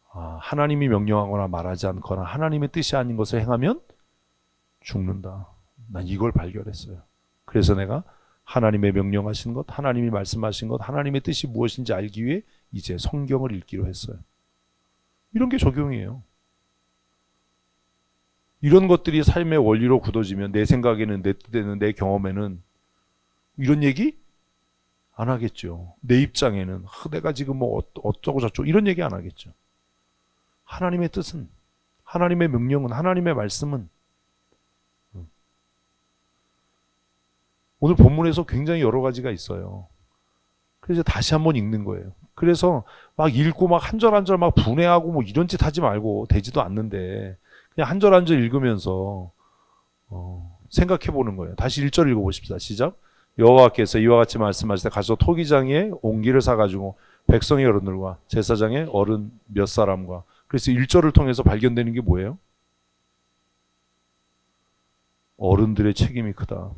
하나님이 명령하거나 말하지 않거나 하나님의 뜻이 아닌 것을 행하면 죽는다. 난 이걸 발견했어요. 그래서 내가 하나님의 명령하신 것, 하나님이 말씀하신 것, 하나님의 뜻이 무엇인지 알기 위해 이제 성경을 읽기로 했어요. 이런 게 적용이에요. 이런 것들이 삶의 원리로 굳어지면 내 생각에는, 내 뜻에는, 내 경험에는 이런 얘기 안 하겠죠. 내 입장에는 내가 지금 뭐 어쩌고 저쩌고 이런 얘기 안 하겠죠. 하나님의 뜻은, 하나님의 명령은, 하나님의 말씀은 오늘 본문에서 굉장히 여러 가지가 있어요. 그래서 다시 한번 읽는 거예요. 그래서 막 읽고 막 한 절 한 절 막 분해하고 뭐 이런 짓 하지 말고 되지도 않는데 그냥 한 절 한 절 읽으면서 생각해 보는 거예요. 다시 1절 읽어보십시다. 시작. 여호와께서 이와 같이 말씀하실 때 가서 토기장에 옹기를 사가지고 백성의 어른들과 제사장의 어른 몇 사람과 그래서 1절을 통해서 발견되는 게 뭐예요? 어른들의 책임이 크다.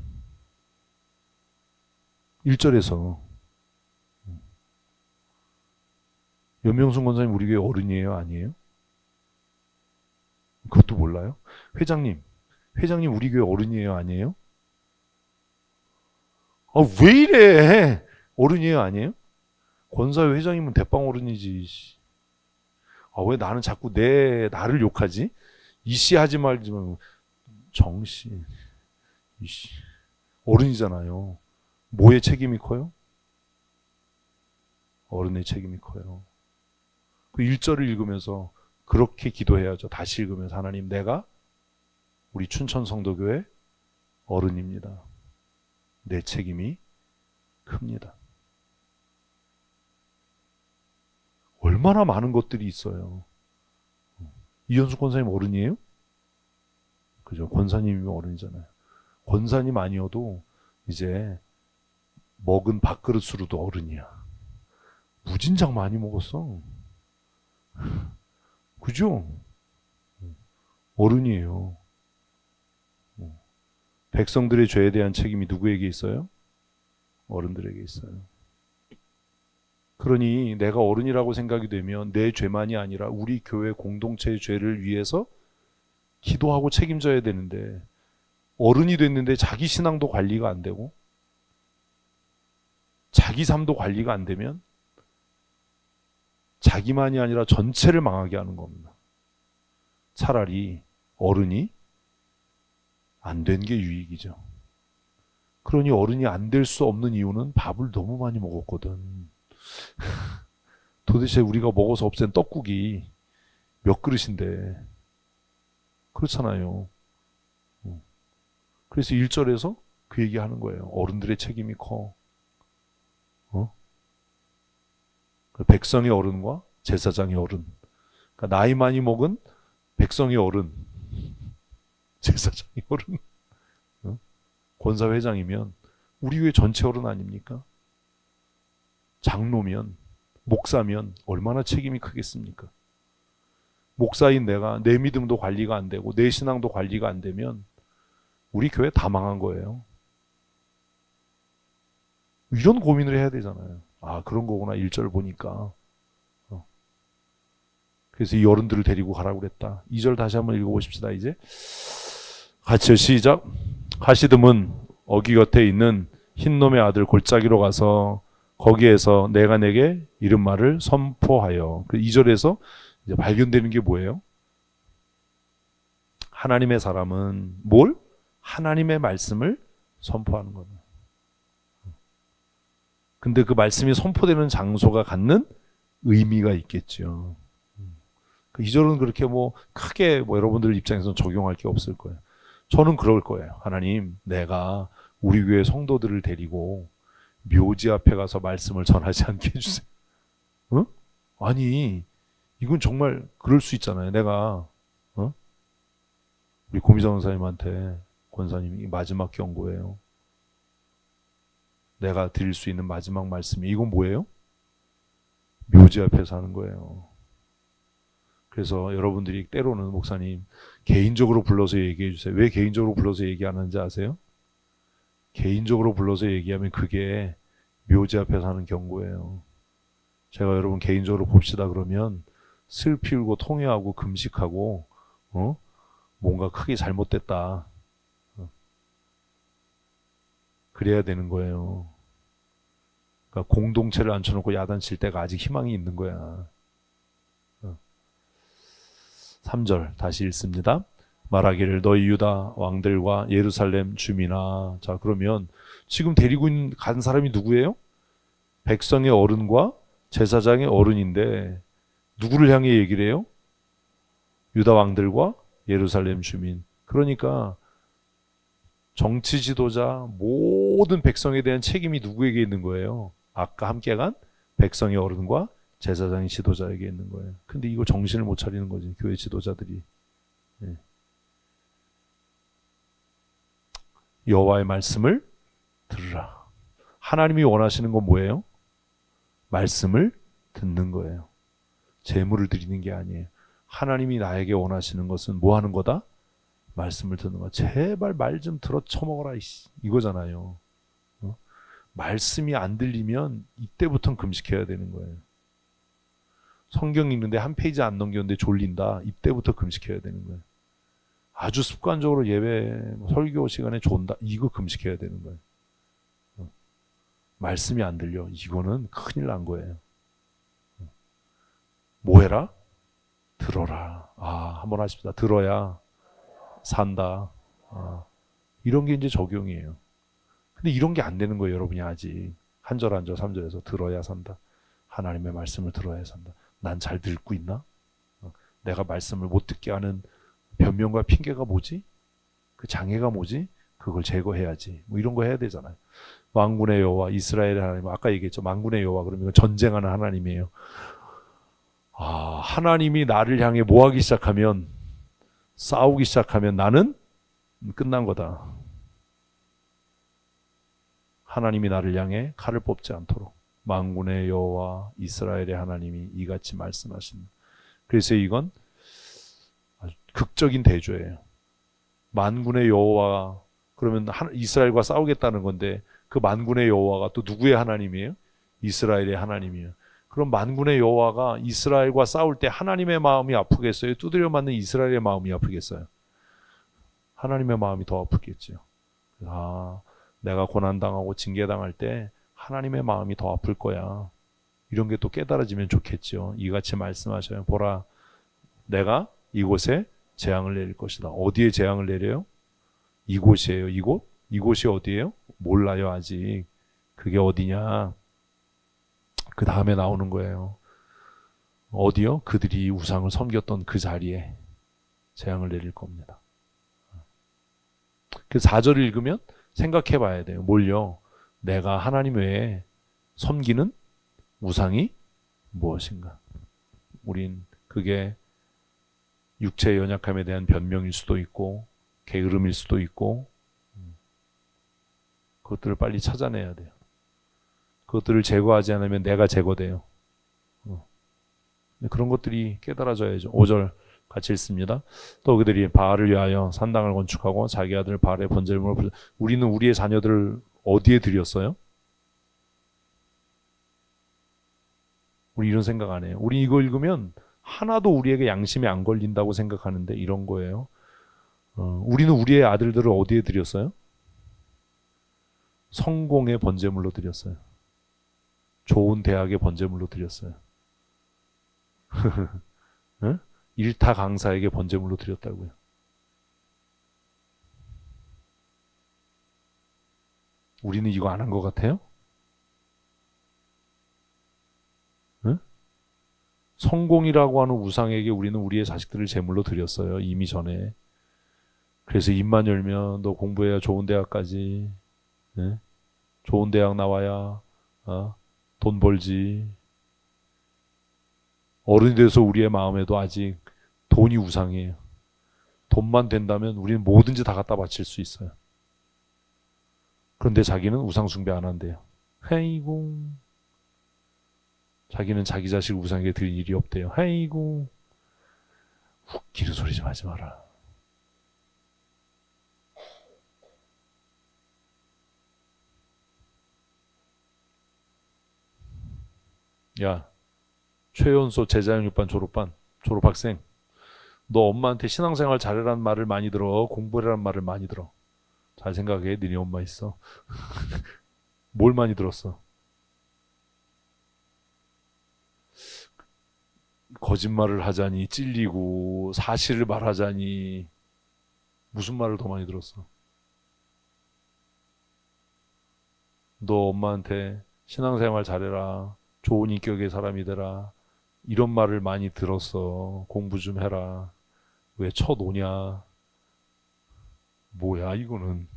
1절에서 연명순 권사님 우리 교회 어른이에요? 아니에요? 그것도 몰라요? 회장님 우리 교회 어른이에요? 아니에요? 왜 이래? 어른이에요? 아니에요? 권사회 회장이면 대빵 어른이지. 왜 나는 자꾸 나를 욕하지? 이씨 하지 말지만 정씨 이씨 어른이잖아요. 뭐의 책임이 커요? 어른의 책임이 커요. 그 1절을 읽으면서 그렇게 기도해야죠. 다시 읽으면서 하나님 내가 우리 춘천성도교회 어른입니다. 내 책임이 큽니다. 얼마나 많은 것들이 있어요. 이현숙 권사님 어른이에요? 그죠? 권사님이 어른이잖아요. 권사님 아니어도 이제 먹은 밥그릇으로도 어른이야. 무진장 많이 먹었어. 그죠? 어른이에요. 백성들의 죄에 대한 책임이 누구에게 있어요? 어른들에게 있어요. 그러니 내가 어른이라고 생각이 되면 내 죄만이 아니라 우리 교회 공동체의 죄를 위해서 기도하고 책임져야 되는데 어른이 됐는데 자기 신앙도 관리가 안 되고 자기 삶도 관리가 안 되면 자기만이 아니라 전체를 망하게 하는 겁니다. 차라리 어른이 안 된 게 유익이죠. 그러니 어른이 안 될 수 없는 이유는 밥을 너무 많이 먹었거든. 도대체 우리가 먹어서 없앤 떡국이 몇 그릇인데. 그렇잖아요. 그래서 1절에서 그 얘기하는 거예요. 어른들의 책임이 커. 백성의 어른과 제사장의 어른. 그러니까 나이 많이 먹은 백성의 어른, 제사장의 어른, 권사회장이면 우리 교회 전체 어른 아닙니까? 장로면, 목사면 얼마나 책임이 크겠습니까? 목사인 내가 내 믿음도 관리가 안 되고 내 신앙도 관리가 안 되면 우리 교회 다 망한 거예요. 이런 고민을 해야 되잖아요. 아, 그런 거구나. 1절 보니까. 그래서 이 어른들을 데리고 가라고 그랬다. 2절 다시 한번 읽어보십시다. 이제 같이 시작. 하시듬은 어귀 곁에 있는 흰놈의 아들 골짜기로 가서 거기에서 내가 내게 이른 말을 선포하여. 2절에서 이제 발견되는 게 뭐예요? 하나님의 사람은 뭘? 하나님의 말씀을 선포하는 겁니다. 근데 그 말씀이 선포되는 장소가 갖는 의미가 있겠죠. 2절은 그렇게 크게 여러분들 입장에서는 적용할 게 없을 거예요. 저는 그럴 거예요. 하나님, 내가 우리 교회 성도들을 데리고 묘지 앞에 가서 말씀을 전하지 않게 해주세요. 응? 아니, 이건 정말 그럴 수 있잖아요. 내가 우리 고미자 권사님한테 권사님이 마지막 경고예요. 내가 드릴 수 있는 마지막 말씀이 이건 뭐예요? 묘지 앞에서 하는 거예요. 그래서 여러분들이 때로는 목사님 개인적으로 불러서 얘기해 주세요. 왜 개인적으로 불러서 얘기하는지 아세요? 개인적으로 불러서 얘기하면 그게 묘지 앞에서 하는 경고예요. 제가 여러분 개인적으로 봅시다 그러면 슬피 울고 통회하고 금식하고 뭔가 크게 잘못됐다. 그래야 되는 거예요. 그러니까 공동체를 앉혀놓고 야단칠 때가 아직 희망이 있는 거야. 3절 다시 읽습니다. 말하기를 너희 유다 왕들과 예루살렘 주민아. 자, 그러면 지금 데리고 간 사람이 누구예요? 백성의 어른과 제사장의 어른인데 누구를 향해 얘기를 해요? 유다 왕들과 예루살렘 주민. 그러니까 정치 지도자 모든 백성에 대한 책임이 누구에게 있는 거예요? 아까 함께 간 백성의 어른과 제사장의 지도자에게 있는 거예요. 근데 이거 정신을 못 차리는 거지, 교회 지도자들이. 예. 여호와의 말씀을 들으라. 하나님이 원하시는 건 뭐예요? 말씀을 듣는 거예요. 제물을 드리는 게 아니에요. 하나님이 나에게 원하시는 것은 뭐 하는 거다? 말씀을 듣는 거야. 제발 말 좀 들어 쳐먹어라 이거잖아요. 말씀이 안 들리면 이때부터는 금식해야 되는 거예요. 성경 읽는데 한 페이지 안 넘겼는데 졸린다. 이때부터 금식해야 되는 거예요. 아주 습관적으로 예배 설교 시간에 존다. 이거 금식해야 되는 거예요. 말씀이 안 들려. 이거는 큰일 난 거예요. 뭐 해라? 들어라. 한번 하십시다. 들어야 산다. 이런 게 이제 적용이에요. 근데 이런 게 안 되는 거예요, 여러분이 아직. 한 절 한 절 3절에서 들어야 산다. 하나님의 말씀을 들어야 산다. 난 잘 듣고 있나? 내가 말씀을 못 듣게 하는 변명과 핑계가 뭐지? 그 장애가 뭐지? 그걸 제거해야지. 이런 거 해야 되잖아요. 만군의 여호와 이스라엘의 하나님. 아까 얘기했죠. 만군의 여호와 그러면 전쟁하는 하나님이에요. 하나님이 나를 향해 뭐하기 시작하면, 싸우기 시작하면 나는 끝난 거다. 하나님이 나를 향해 칼을 뽑지 않도록 만군의 여호와 이스라엘의 하나님이 이같이 말씀하십니다. 그래서 이건 아주 극적인 대조예요. 만군의 여호와 그러면 이스라엘과 싸우겠다는 건데 그 만군의 여호와가 또 누구의 하나님이에요? 이스라엘의 하나님이에요. 그럼 만군의 여호와가 이스라엘과 싸울 때 하나님의 마음이 아프겠어요? 두드려 맞는 이스라엘의 마음이 아프겠어요? 하나님의 마음이 더 아프겠죠. 내가 고난당하고 징계당할 때 하나님의 마음이 더 아플 거야. 이런 게 또 깨달아지면 좋겠죠. 이같이 말씀하셔요. 보라, 내가 이곳에 재앙을 내릴 것이다. 어디에 재앙을 내려요? 이곳이에요. 이곳? 이곳이 어디예요? 몰라요, 아직. 그게 어디냐? 그 다음에 나오는 거예요. 어디요? 그들이 우상을 섬겼던 그 자리에 재앙을 내릴 겁니다. 그 4절을 읽으면 생각해 봐야 돼요. 뭘요? 내가 하나님 외에 섬기는 우상이 무엇인가? 우린 그게 육체의 연약함에 대한 변명일 수도 있고 게으름일 수도 있고 그것들을 빨리 찾아내야 돼요. 그것들을 제거하지 않으면 내가 제거돼요. 그런 것들이 깨달아져야죠. 5절 같이 읽습니다. 또 그들이 바알을 위하여 산당을 건축하고 자기 아들 바알의 번제물을 우리는 우리의 자녀들을 어디에 드렸어요? 우리 이런 생각 안 해요. 우리 이거 읽으면 하나도 우리에게 양심에 안 걸린다고 생각하는데 이런 거예요. 우리는 우리의 아들들을 어디에 드렸어요? 성공의 번제물로 드렸어요. 좋은 대학의 번제물로 드렸어요. 응? 일타 강사에게 번제물로 드렸다고요. 우리는 이거 안 한 것 같아요? 응? 성공이라고 하는 우상에게 우리는 우리의 자식들을 제물로 드렸어요. 이미 전에. 그래서 입만 열면 너 공부해야 좋은 대학까지, 응? 좋은 대학 나와야 돈 벌지. 어른이 돼서 우리의 마음에도 아직 돈이 우상이에요. 돈만 된다면 우리는 뭐든지 다 갖다 바칠 수 있어요. 그런데 자기는 우상 숭배 안 한대요. 아이고. 자기는 자기 자식 우상에게 드린 일이 없대요. 아이고. 웃기는 소리 좀 하지 마라. 야, 최연소 제자영육반 졸업학생, 너 엄마한테 신앙생활 잘해라는 말을 많이 들어, 공부해라는 말을 많이 들어. 잘 생각해. 너네 엄마 있어. 뭘 많이 들었어? 거짓말을 하자니 찔리고 사실을 말하자니. 무슨 말을 더 많이 들었어? 너 엄마한테 신앙생활 잘해라, 좋은 인격의 사람이 되라, 이런 말을 많이 들었어. 공부 좀 해라. 왜 쳐노냐? 뭐야 이거는.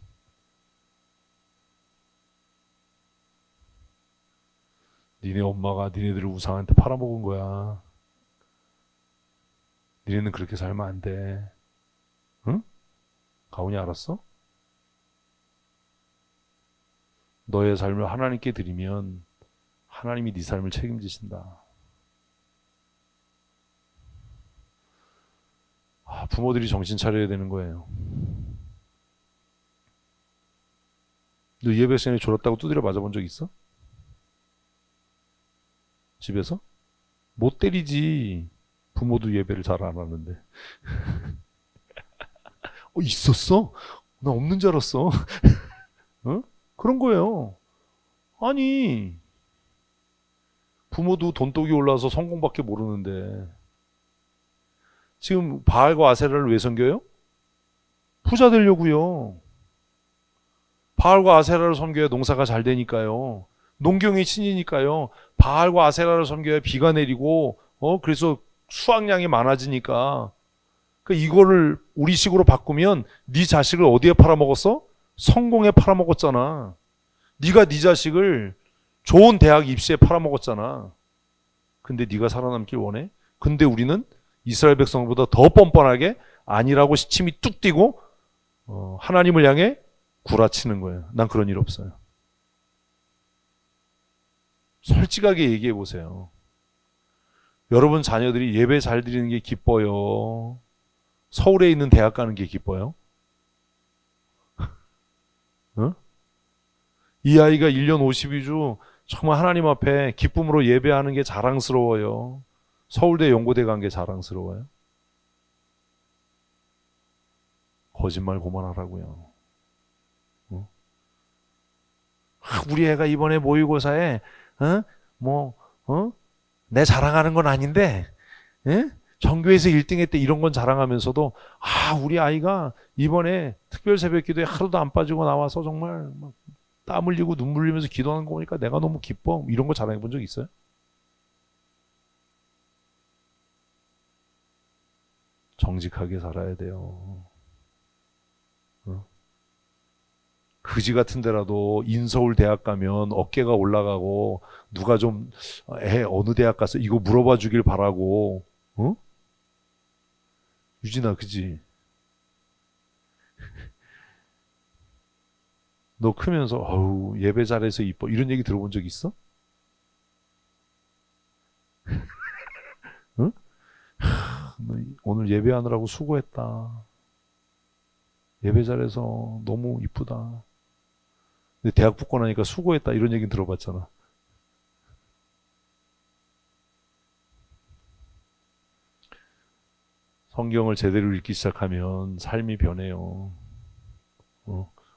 니네 엄마가 니네들을 우상한테 팔아먹은 거야. 니네는 그렇게 살면 안 돼. 응? 가훈이 알았어? 너의 삶을 하나님께 드리면 하나님이 네 삶을 책임지신다. 부모들이 정신 차려야 되는 거예요. 너 예배 시간에 졸았다고 두드려 맞아본 적 있어? 집에서? 못 때리지. 부모도 예배를 잘 안 하는데. 있었어? 나 없는 줄 알았어. 어? 그런 거예요. 아니, 부모도 돈독이 올라서 성공밖에 모르는데 지금 바알과 아세라를 왜 섬겨요? 부자 되려고요. 바알과 아세라를 섬겨야 농사가 잘 되니까요. 농경의 신이니까요. 바알과 아세라를 섬겨야 비가 내리고 그래서 수확량이 많아지니까. 그러니까 이거를 우리식으로 바꾸면 네 자식을 어디에 팔아먹었어? 성공에 팔아먹었잖아. 네가 네 자식을 좋은 대학 입시에 팔아먹었잖아. 근데 네가 살아남길 원해? 근데 우리는 이스라엘 백성보다 더 뻔뻔하게 아니라고 시침이 뚝 뛰고 하나님을 향해 구라치는 거예요. 난 그런 일 없어요. 솔직하게 얘기해 보세요. 여러분 자녀들이 예배 잘 드리는 게 기뻐요? 서울에 있는 대학 가는 게 기뻐요? 어? 이 아이가 1년 52주 정말 하나님 앞에 기쁨으로 예배하는 게 자랑스러워요? 서울대 연고대 간 게 자랑스러워요? 거짓말 그만하라고요. 우리 애가 이번에 모의고사에 내 자랑하는 건 아닌데, 예? 전교에서 1등 했대 이런 건 자랑하면서도 우리 아이가 이번에 특별 새벽 기도에 하루도 안 빠지고 나와서 정말 막 땀 흘리고 눈물 흘리면서 기도하는 거 보니까 내가 너무 기뻐. 이런 거 자랑해 본 적 있어요? 정직하게 살아야 돼요. 그지 같은 데라도 인서울 대학 가면 어깨가 올라가고 누가 좀 어느 대학 가서 이거 물어봐 주길 바라고. 유진아, 그지? 너 크면서 예배 잘해서 이뻐 이런 얘기 들어본 적 있어? 응? 너 오늘 예배하느라고 수고했다. 예배 잘해서 너무 이쁘다. 근데 대학 붙고 나니까 수고했다 이런 얘기 들어봤잖아. 성경을 제대로 읽기 시작하면 삶이 변해요.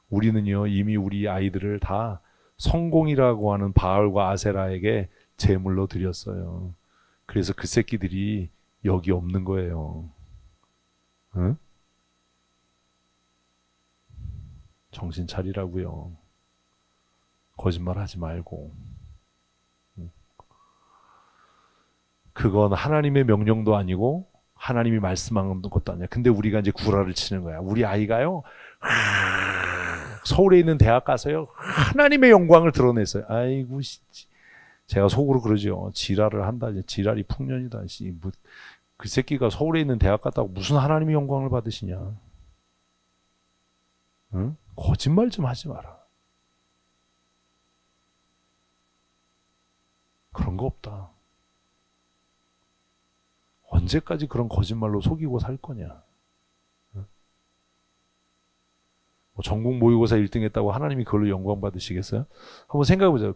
우리는요 이미 우리 아이들을 다 성공이라고 하는 바알과 아세라에게 제물로 드렸어요. 그래서 그 새끼들이 여기 없는 거예요. 응? 정신 차리라고요. 거짓말하지 말고. 그건 하나님의 명령도 아니고 하나님이 말씀한 것도 아니야. 근데 우리가 이제 구라를 치는 거야. 우리 아이가요 서울에 있는 대학 가서요 하나님의 영광을 드러냈어요. 아이고 제가 속으로 그러죠. 지랄을 한다. 지랄이 풍년이다. 그 새끼가 서울에 있는 대학 갔다고 무슨 하나님의 영광을 받으시냐. 응? 거짓말 좀 하지 마라. 그런 거 없다. 언제까지 그런 거짓말로 속이고 살 거냐. 전국 모의고사 1등 했다고 하나님이 그걸로 영광 받으시겠어요? 한번 생각해보세요.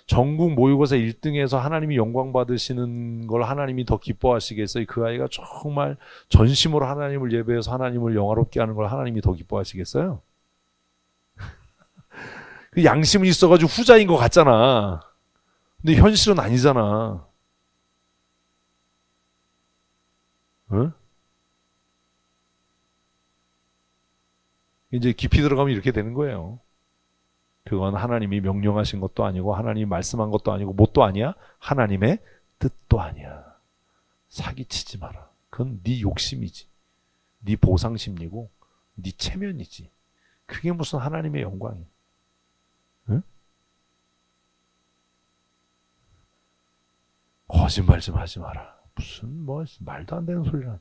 전국 모의고사 1등해서 하나님이 영광 받으시는 걸 하나님이 더 기뻐하시겠어요? 그 아이가 정말 전심으로 하나님을 예배해서 하나님을 영화롭게 하는 걸 하나님이 더 기뻐하시겠어요? 그 양심은 있어가지고 후자인 것 같잖아. 근데 현실은 아니잖아. 응? 이제 깊이 들어가면 이렇게 되는 거예요. 그건 하나님이 명령하신 것도 아니고 하나님이 말씀한 것도 아니고 뭣도 아니야? 하나님의 뜻도 아니야. 사기치지 마라. 그건 네 욕심이지. 네 보상심리고 네 체면이지. 그게 무슨 하나님의 영광이야. 응? 거짓말 좀 하지 마라. 무슨 말도 안 되는 소리를 하냐.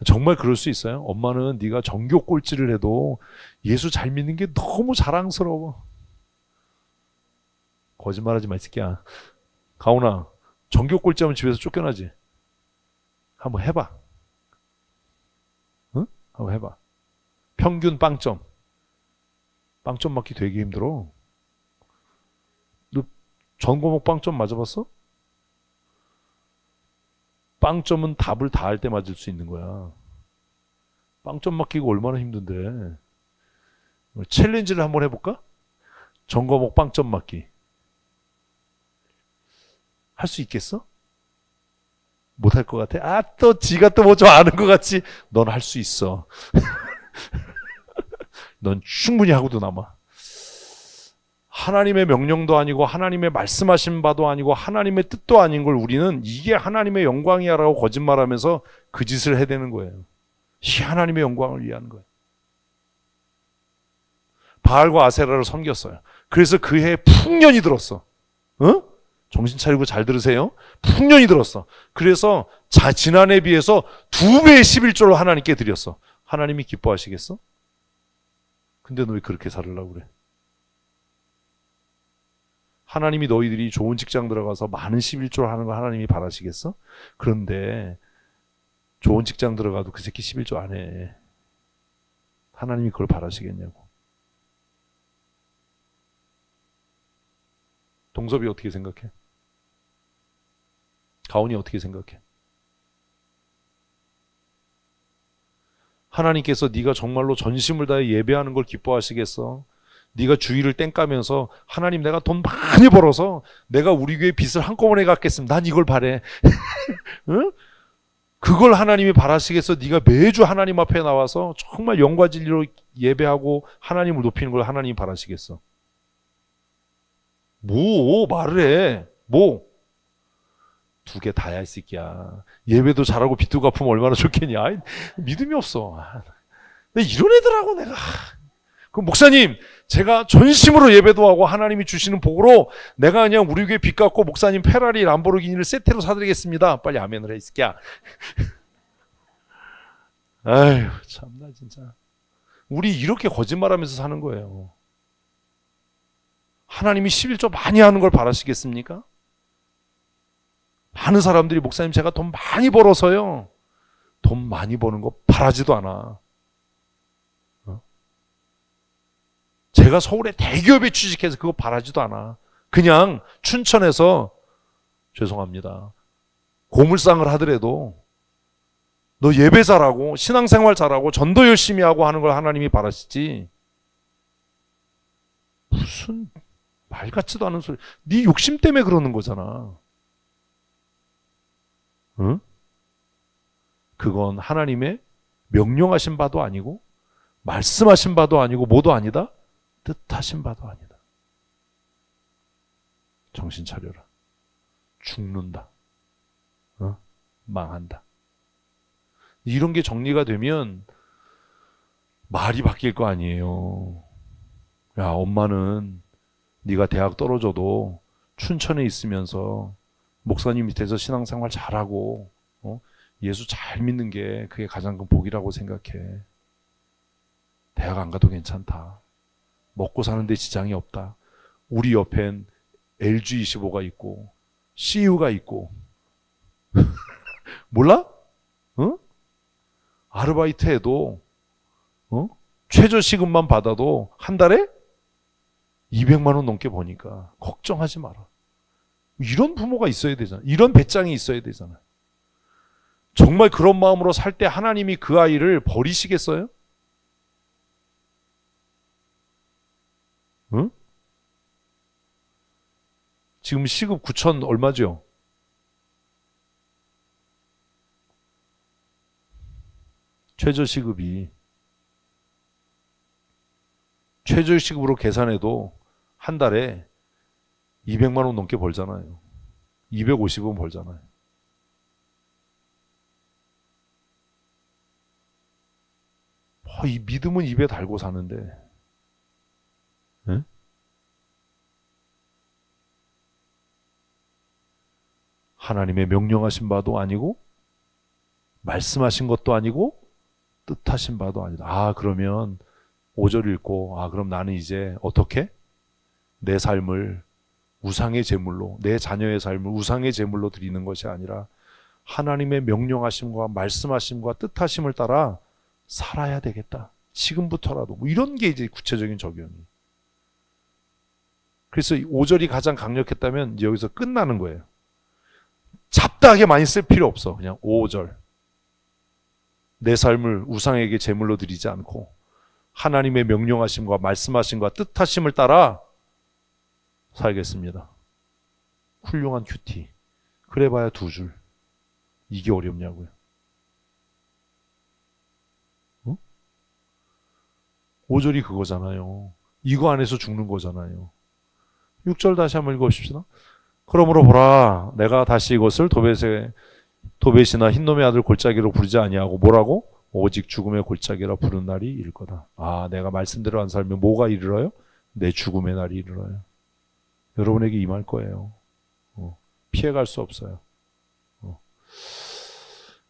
정말 그럴 수 있어요. 엄마는 네가 정교 꼴찌를 해도 예수 잘 믿는 게 너무 자랑스러워. 거짓말하지 마, 이 새끼야. 가온아, 정교 꼴찌하면 집에서 쫓겨나지. 한번 해봐. 응? 한번 해봐. 평균 빵점. 빵점 맞기 되게 힘들어. 너 전 과목 빵점 맞아봤어? 빵점은 답을 다 할 때 맞을 수 있는 거야. 빵점 맞기가 얼마나 힘든데. 챌린지를 한번 해볼까? 전 과목 빵점 맞기. 할 수 있겠어? 못할 것 같아? 또 지가 또 뭐 좀 아는 것 같지? 넌 할 수 있어. 넌 충분히 하고도 남아. 하나님의 명령도 아니고 하나님의 말씀하신 바도 아니고 하나님의 뜻도 아닌 걸 우리는 이게 하나님의 영광이야 라고 거짓말하면서 그 짓을 해대는 거예요. 이 하나님의 영광을 위한 거예요. 바알과 아세라를 섬겼어요. 그래서 그 해에 풍년이 들었어. 정신 차리고 잘 들으세요. 풍년이 들었어. 그래서 지난해에 비해서 2배의 11조를 하나님께 드렸어. 하나님이 기뻐하시겠어? 근데 너 왜 그렇게 살으려고 그래? 하나님이 너희들이 좋은 직장 들어가서 많은 11조를 하는 걸 하나님이 바라시겠어? 그런데 좋은 직장 들어가도 그 새끼 11조 안 해. 하나님이 그걸 바라시겠냐고. 동섭이 어떻게 생각해? 가온이 어떻게 생각해? 하나님께서 네가 정말로 전심을 다해 예배하는 걸 기뻐하시겠어? 네가 주의를 땡까면서 하나님 내가 돈 많이 벌어서 내가 우리 교회 빚을 한꺼번에 갚겠습니다. 난 이걸 바래. 응? 그걸 하나님이 바라시겠어? 네가 매주 하나님 앞에 나와서 정말 영과 진리로 예배하고 하나님을 높이는 걸 하나님이 바라시겠어? 뭐 말을 해? 뭐? 두 개 다야 이 새끼야. 예배도 잘하고 빚도 갚으면 얼마나 좋겠냐. 아이, 믿음이 없어. 이런 애들하고 내가. 그 목사님, 제가 전심으로 예배도 하고 하나님이 주시는 복으로 내가 그냥 우리 교회 빚 갚고 목사님 페라리 람보르기니를 세트로 사드리겠습니다. 빨리 아멘을 해 이 새끼야. 아휴 참나 진짜. 우리 이렇게 거짓말하면서 사는 거예요. 하나님이 11조 많이 하는 걸 바라시겠습니까? 많은 사람들이 목사님 제가 돈 많이 벌어서요. 돈 많이 버는 거 바라지도 않아. 제가 서울에 대기업에 취직해서 그거 바라지도 않아. 그냥 춘천에서 죄송합니다. 고물상을 하더라도 너 예배 잘하고 신앙생활 잘하고 전도 열심히 하고 하는 걸 하나님이 바라시지. 무슨 말 같지도 않은 소리. 네 욕심 때문에 그러는 거잖아. 응? 그건 하나님의 명령하신 바도 아니고 말씀하신 바도 아니고 뭐도 아니다. 뜻하신 바도 아니다. 정신 차려라. 죽는다. 망한다. 이런 게 정리가 되면 말이 바뀔 거 아니에요. 야, 엄마는 네가 대학 떨어져도 춘천에 있으면서 목사님 밑에서 신앙생활 잘하고 예수 잘 믿는 게 그게 가장 큰 복이라고 생각해. 대학 안 가도 괜찮다. 먹고 사는데 지장이 없다. 우리 옆엔 LG25가 있고 CU가 있고 몰라? 아르바이트 해도 최저시급만 받아도 한 달에 200만 원 넘게 버니까 걱정하지 마라. 이런 부모가 있어야 되잖아. 이런 배짱이 있어야 되잖아. 정말 그런 마음으로 살 때 하나님이 그 아이를 버리시겠어요? 응? 지금 시급 9천 얼마죠? 최저시급으로 계산해도 한 달에 200만 원 넘게 벌잖아요. 250원 벌잖아요. 이 믿음은 입에 달고 사는데 네? 하나님의 명령하신 바도 아니고 말씀하신 것도 아니고 뜻하신 바도 아니다. 그러면 5절 읽고 그럼 나는 이제 어떻게? 내 삶을 우상의 제물로, 내 자녀의 삶을 우상의 제물로 드리는 것이 아니라 하나님의 명령하심과 말씀하심과 뜻하심을 따라 살아야 되겠다. 지금부터라도. 이런 게 이제 구체적인 적용이. 그래서 5절이 가장 강력했다면 여기서 끝나는 거예요. 잡다하게 많이 쓸 필요 없어. 그냥 5절. 내 삶을 우상에게 제물로 드리지 않고 하나님의 명령하심과 말씀하심과 뜻하심을 따라 살겠습니다. 훌륭한 큐티. 그래봐야 2줄. 이게 어렵냐고요. 5절이 그거잖아요. 이거 안에서 죽는 거잖아요. 6절 다시 한번 읽어봅시다. 그러므로 보라, 내가 다시 이것을 도벳이나 흰놈의 아들 골짜기로 부르지 아니하고 뭐라고? 오직 죽음의 골짜기라 부른 날이 이를 거다. 내가 말씀대로 안 살면 뭐가 이르러요? 내 죽음의 날이 이르러요. 여러분에게 임할 거예요. 피해갈 수 없어요.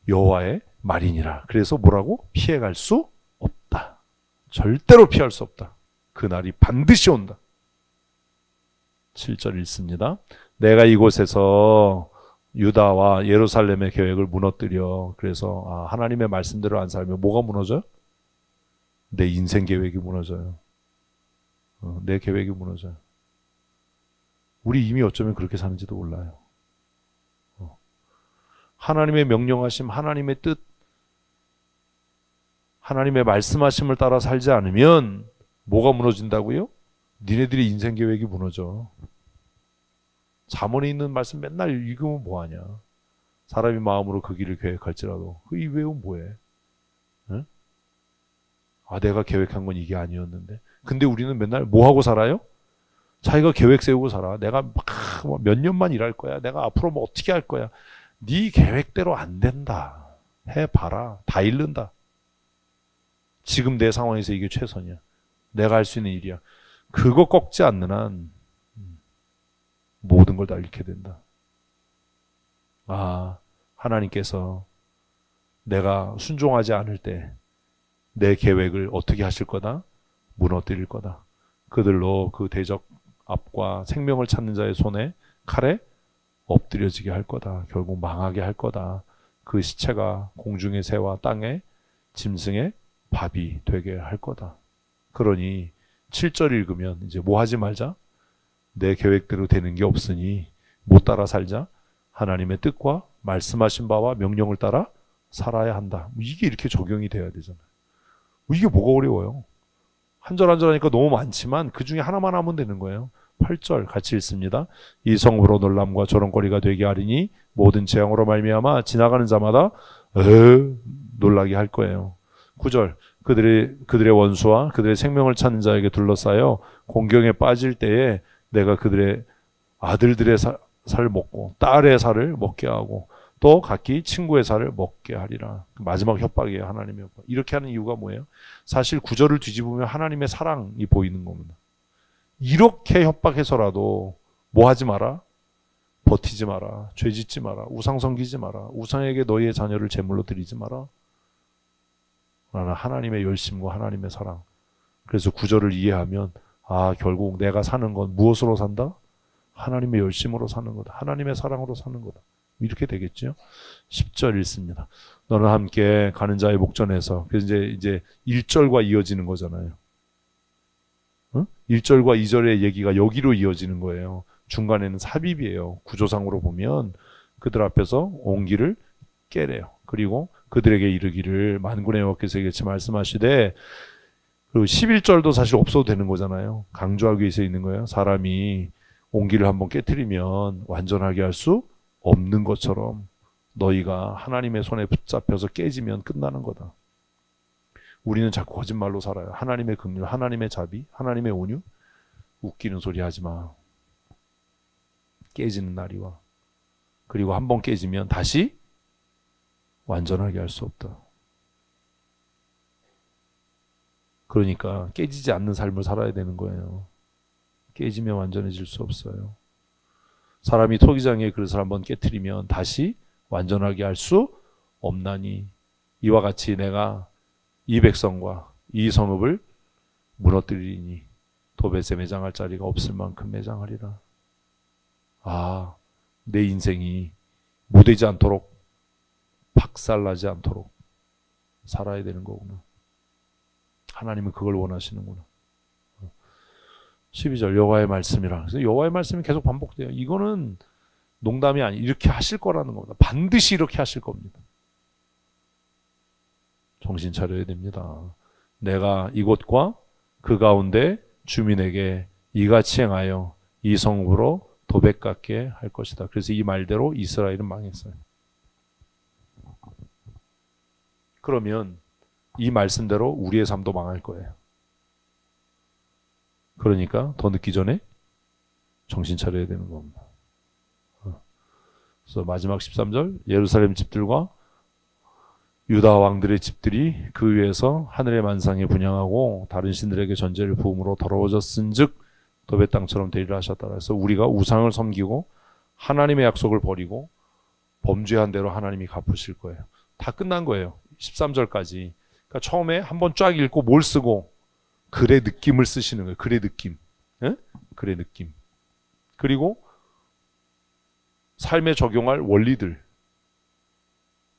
여호와의 말이니라. 그래서 뭐라고? 피해갈 수 없다. 절대로 피할 수 없다. 그 날이 반드시 온다. 7절 읽습니다. 내가 이곳에서 유다와 예루살렘의 계획을 무너뜨려. 그래서 하나님의 말씀대로 안 살면 뭐가 무너져요? 내 인생 계획이 무너져요. 내 계획이 무너져요. 우리 이미 어쩌면 그렇게 사는지도 몰라요. 하나님의 명령하심, 하나님의 뜻, 하나님의 말씀하심을 따라 살지 않으면 뭐가 무너진다고요? 니네들의 인생 계획이 무너져. 잠언에 있는 말씀 맨날 읽으면 뭐하냐. 사람이 마음으로 그 길을 계획할지라도 그 이외에는 뭐해. 응? 아, 내가 계획한 건 이게 아니었는데. 근데 우리는 맨날 뭐하고 살아요? 자기가 계획 세우고 살아. 내가 막 몇 년만 일할 거야. 내가 앞으로 뭐 어떻게 할 거야. 네 계획대로 안 된다. 해봐라. 다 잃는다. 지금 내 상황에서 이게 최선이야. 내가 할 수 있는 일이야. 그거 꺾지 않는 한 모든 걸 다 잃게 된다. 아, 하나님께서 내가 순종하지 않을 때 내 계획을 어떻게 하실 거다? 무너뜨릴 거다. 그들로 그 대적 앞과 생명을 찾는 자의 손에 칼에 엎드려지게 할 거다. 결국 망하게 할 거다. 그 시체가 공중의 새와 땅의 짐승의 밥이 되게 할 거다. 그러니 7절 읽으면 이제 뭐 하지 말자? 내 계획대로 되는 게 없으니 못 따라 살자. 하나님의 뜻과 말씀하신 바와 명령을 따라 살아야 한다. 이게 이렇게 적용이 돼야 되잖아요. 이게 뭐가 어려워요? 한 절 한 절 하니까 너무 많지만 그 중에 하나만 하면 되는 거예요. 8절 같이 읽습니다. 이 성으로 놀람과 조롱거리가 되게 하리니 모든 재앙으로 말미암아 지나가는 자마다 놀라게 할 거예요. 9절 그들의 원수와 그들의 생명을 찾는 자에게 둘러싸여 공경에 빠질 때에 내가 그들의 아들들의 살을 먹고 딸의 살을 먹게 하고 또 각기 친구의 살을 먹게 하리라. 마지막 협박이에요. 하나님의 협박. 이렇게 하는 이유가 뭐예요? 사실 9절을 뒤집으면 하나님의 사랑이 보이는 겁니다. 이렇게 협박해서라도 뭐 하지 마라? 버티지 마라. 죄 짓지 마라. 우상 섬기지 마라. 우상에게 너희의 자녀를 제물로 드리지 마라. 라는 하나님의 열심과 하나님의 사랑. 그래서 9절을 이해하면 아, 결국 내가 사는 건 무엇으로 산다? 하나님의 열심으로 사는 거다. 하나님의 사랑으로 사는 거다. 이렇게 되겠죠. 10절 읽습니다. 너는 함께 가는 자의 목전에서. 그래서 이제 1절과 이어지는 거잖아요. 1절과 2절의 얘기가 여기로 이어지는 거예요. 중간에는 삽입이에요. 구조상으로 보면 그들 앞에서 옹기를 깨래요. 그리고 그들에게 이르기를 만군의 여호와께서 이같이 말씀하시되, 그리고 11절도 사실 없어도 되는 거잖아요. 강조하기 위해서 있는 거예요. 사람이 옹기를 한번 깨트리면 완전하게 할 수 없는 것처럼 너희가 하나님의 손에 붙잡혀서 깨지면 끝나는 거다. 우리는 자꾸 거짓말로 살아요. 하나님의 긍휼, 하나님의 자비, 하나님의 온유. 웃기는 소리 하지 마. 깨지는 날이 와. 그리고 한번 깨지면 다시 완전하게 할 수 없다. 그러니까 깨지지 않는 삶을 살아야 되는 거예요. 깨지면 완전해질 수 없어요. 사람이 토기장의 그릇을 한번 깨트리면 다시 완전하게 할 수 없나니 이와 같이 내가 이 백성과 이 성읍을 무너뜨리니 도벳에 매장할 자리가 없을 만큼 매장하리라. 아, 내 인생이 무되지 않도록, 박살나지 않도록 살아야 되는 거구나. 하나님은 그걸 원하시는구나. 12절 여호와의 말씀이라. 그래서 여호와의 말씀이 계속 반복돼요. 이거는 농담이 아니, 이렇게 하실 거라는 겁니다. 반드시 이렇게 하실 겁니다. 정신 차려야 됩니다. 내가 이곳과 그 가운데 주민에게 이같이 행하여 이 성읍으로 도백 같게 할 것이다. 그래서 이 말대로 이스라엘은 망했어요. 그러면 이 말씀대로 우리의 삶도 망할 거예요. 그러니까 더 늦기 전에 정신 차려야 되는 겁니다. 그래서 마지막 13절 예루살렘 집들과 유다 왕들의 집들이 그 위에서 하늘의 만상에 분향하고 다른 신들에게 전제를 부음으로 더러워졌은즉 도벳 땅처럼 되리라 하셨다. 그래서 우리가 우상을 섬기고 하나님의 약속을 버리고 범죄한 대로 하나님이 갚으실 거예요. 다 끝난 거예요. 13절까지. 그러니까 처음에 한번 쫙 읽고 뭘 쓰고 글의 느낌을 쓰시는 거예요. 글의 느낌. 예? 글의 느낌. 그리고 삶에 적용할 원리들.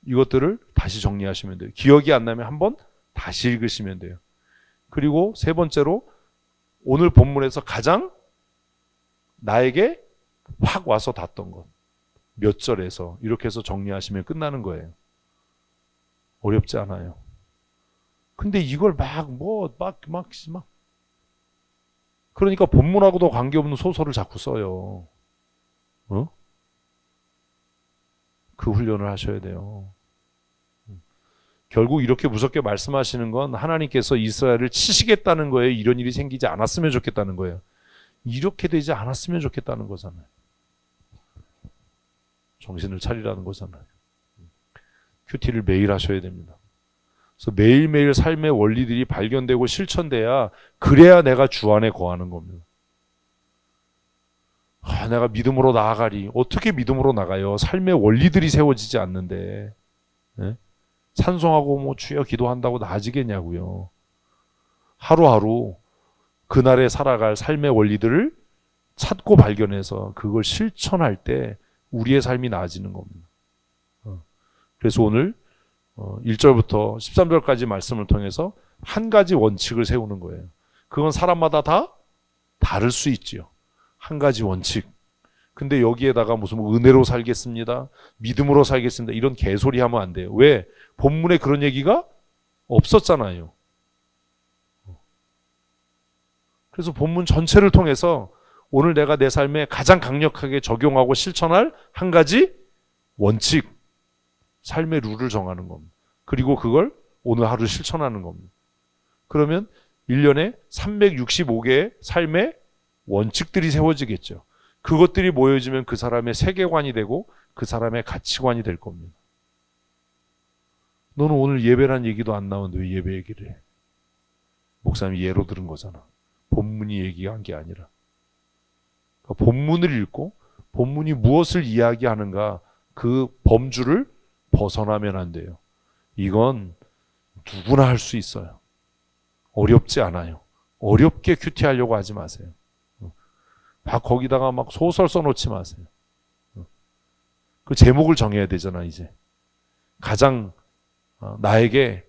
이것들을 다시 정리하시면 돼요. 기억이 안 나면 한번 다시 읽으시면 돼요. 그리고 세 번째로 오늘 본문에서 가장 나에게 확 와서 닿던 것. 몇 절에서 이렇게 해서 정리하시면 끝나는 거예요. 어렵지 않아요. 근데 이걸 막 그러니까 본문하고도 관계없는 소설을 자꾸 써요. 그 훈련을 하셔야 돼요. 결국 이렇게 무섭게 말씀하시는 건 하나님께서 이스라엘을 치시겠다는 거예요. 이런 일이 생기지 않았으면 좋겠다는 거예요. 이렇게 되지 않았으면 좋겠다는 거잖아요. 정신을 차리라는 거잖아요. 큐티를 매일 하셔야 됩니다. 그래서 매일매일 삶의 원리들이 발견되고 실천돼야, 그래야 내가 주 안에 거하는 겁니다. 내가 믿음으로 나아가리. 어떻게 믿음으로 나가요? 삶의 원리들이 세워지지 않는데. 네? 찬송하고 주여 기도한다고 나아지겠냐고요. 하루하루 그날에 살아갈 삶의 원리들을 찾고 발견해서 그걸 실천할 때 우리의 삶이 나아지는 겁니다. 그래서 오늘 1절부터 13절까지 말씀을 통해서 한 가지 원칙을 세우는 거예요. 그건 사람마다 다 다를 수 있지요. 한 가지 원칙. 근데 여기에다가 무슨 은혜로 살겠습니다, 믿음으로 살겠습니다, 이런 개소리 하면 안 돼요. 왜? 본문에 그런 얘기가 없었잖아요. 그래서 본문 전체를 통해서 오늘 내가 내 삶에 가장 강력하게 적용하고 실천할 한 가지 원칙, 삶의 룰을 정하는 겁니다. 그리고 그걸 오늘 하루 실천하는 겁니다. 그러면 1년에 365개의 삶의 원칙들이 세워지겠죠. 그것들이 모여지면 그 사람의 세계관이 되고 그 사람의 가치관이 될 겁니다. 너는 오늘 예배란 얘기도 안 나오는데 왜 예배 얘기를 해? 목사님이 예로 들은 거잖아. 본문이 얘기한 게 아니라. 그러니까 본문을 읽고 본문이 무엇을 이야기하는가, 그 범주를 벗어나면 안 돼요. 이건 누구나 할 수 있어요. 어렵지 않아요. 어렵게 큐티하려고 하지 마세요. 거기다가 막 소설 써놓지 마세요. 그 제목을 정해야 되잖아. 이제 가장 나에게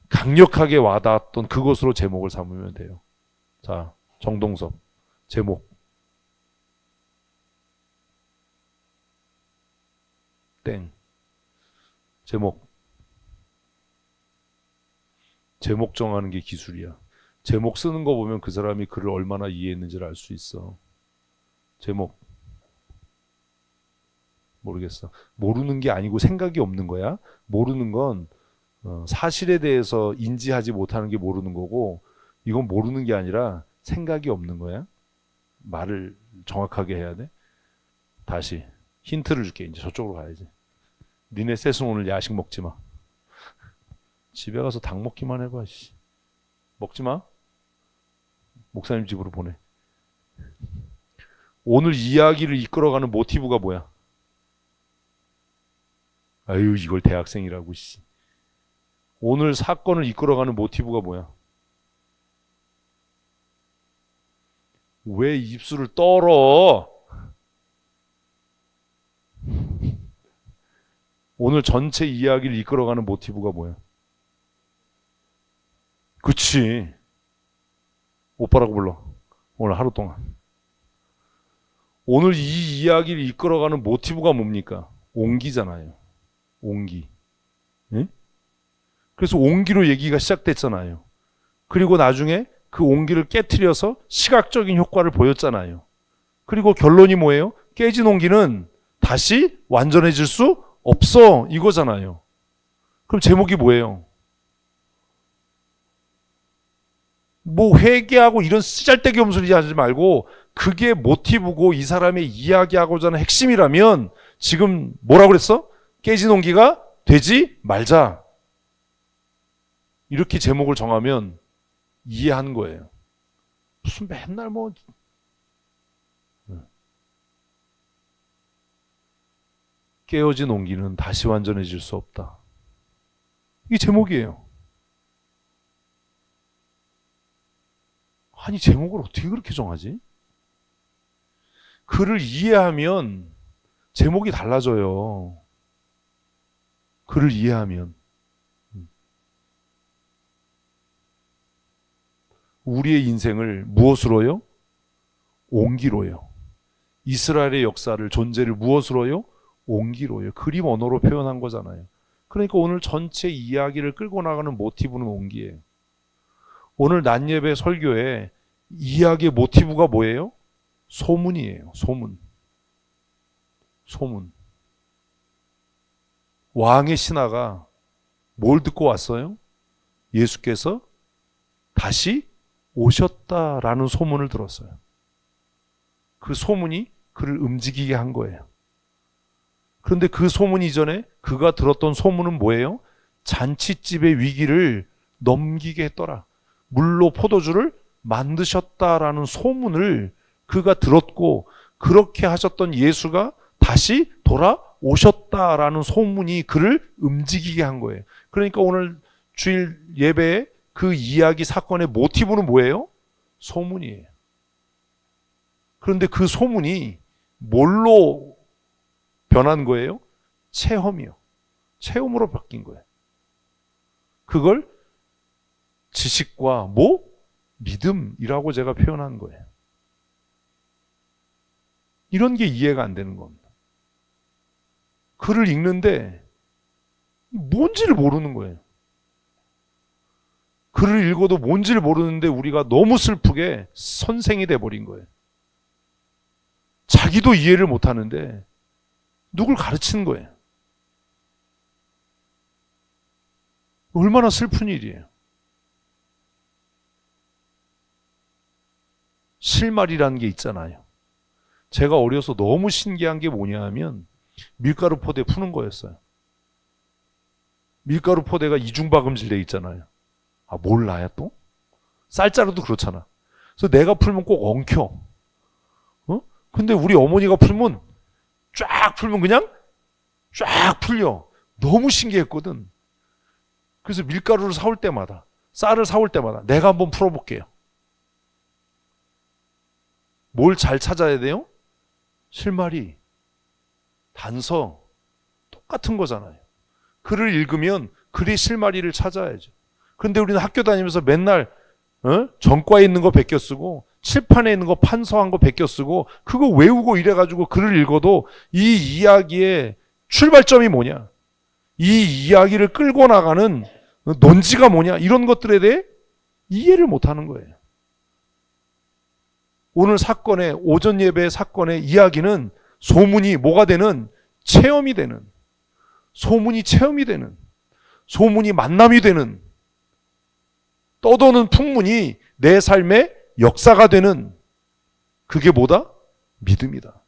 강력하게 와닿았던 그것으로 제목을 삼으면 돼요. 자, 정동섭 제목 땡. 제목 정하는 게 기술이야. 제목 쓰는 거 보면 그 사람이 글을 얼마나 이해했는지를 알 수 있어. 제목 모르겠어. 모르는 게 아니고 생각이 없는 거야. 모르는 건 사실에 대해서 인지하지 못하는 게 모르는 거고, 이건 모르는 게 아니라 생각이 없는 거야. 말을 정확하게 해야 돼. 다시 힌트를 줄게. 이제 저쪽으로 가야지. 니네 셋은 오늘 야식 먹지 마. 집에 가서 닭 먹기만 해봐. 먹지 마. 목사님 집으로 보내. 오늘 이야기를 이끌어가는 모티브가 뭐야? 아유, 이걸 대학생이라고. 오늘 사건을 이끌어가는 모티브가 뭐야? 왜 입술을 떨어? 오늘 전체 이야기를 이끌어가는 모티브가 뭐야? 그치. 오빠라고 불러. 오늘 하루 동안. 오늘 이 이야기를 이끌어가는 모티브가 뭡니까? 온기잖아요. 온기. 네? 그래서 온기로 얘기가 시작됐잖아요. 그리고 나중에 그 온기를 깨트려서 시각적인 효과를 보였잖아요. 그리고 결론이 뭐예요? 깨진 온기는 다시 완전해질 수 없어, 이거잖아요. 그럼 제목이 뭐예요? 회개하고 이런 쓰잘데기 없는 소리 하지 말고, 그게 모티브고 이 사람의 이야기하고자 하는 핵심이라면 지금 뭐라고 그랬어? 깨진 온기가 되지 말자. 이렇게 제목을 정하면 이해하는 거예요. 무슨 맨날 깨어진 온기는 다시 완전해질 수 없다. 이게 제목이에요. 아니, 제목을 어떻게 그렇게 정하지? 글을 이해하면 제목이 달라져요. 글을 이해하면. 우리의 인생을 무엇으로요? 온기로요. 이스라엘의 역사를, 존재를 무엇으로요? 온기로요. 그림 언어로 표현한 거잖아요. 그러니까 오늘 전체 이야기를 끌고 나가는 모티브는 온기예요. 오늘 낮예배 설교에 이야기의 모티브가 뭐예요? 소문이에요. 소문. 소문. 왕의 신하가 뭘 듣고 왔어요? 예수께서 다시 오셨다라는 소문을 들었어요. 그 소문이 그를 움직이게 한 거예요. 그런데 그 소문 이전에 그가 들었던 소문은 뭐예요? 잔치집의 위기를 넘기게 했더라. 물로 포도주를 만드셨다라는 소문을 그가 들었고, 그렇게 하셨던 예수가 다시 돌아오셨다라는 소문이 그를 움직이게 한 거예요. 그러니까 오늘 주일 예배에 그 이야기 사건의 모티브는 뭐예요? 소문이에요. 그런데 그 소문이 뭘로 변한 거예요? 체험이요. 체험으로 바뀐 거예요. 그걸 지식과 믿음이라고 제가 표현한 거예요. 이런 게 이해가 안 되는 겁니다. 글을 읽는데 뭔지를 모르는 거예요. 글을 읽어도 뭔지를 모르는데 우리가 너무 슬프게 선생이 돼버린 거예요. 자기도 이해를 못하는데 누굴 가르치는 거예요. 얼마나 슬픈 일이에요. 실말이라는 게 있잖아요. 제가 어려서 너무 신기한 게 뭐냐 하면 밀가루 포대 푸는 거였어요. 밀가루 포대가 이중박음질 돼 있잖아요. 아, 몰라요 또? 쌀자루도 그렇잖아. 그래서 내가 풀면 꼭 엉켜. 근데 우리 어머니가 풀면 쫙 풀면 그냥 쫙 풀려. 너무 신기했거든. 그래서 밀가루를 사올 때마다, 쌀을 사올 때마다 내가 한번 풀어볼게요. 뭘 잘 찾아야 돼요? 실마리, 단서, 똑같은 거잖아요. 글을 읽으면 글의 실마리를 찾아야죠. 그런데 우리는 학교 다니면서 맨날 전과에 있는 거 베껴 쓰고 칠판에 있는 거 판서한 거 베껴 쓰고 그거 외우고 이래가지고 글을 읽어도 이 이야기의 출발점이 뭐냐, 이 이야기를 끌고 나가는 논지가 뭐냐, 이런 것들에 대해 이해를 못하는 거예요. 오늘 사건의, 오전 예배 사건의 이야기는 소문이 뭐가 되는, 체험이 되는, 소문이 체험이 되는, 소문이 만남이 되는, 떠도는 풍문이 내 삶의 역사가 되는, 그게 뭐다? 믿음이다.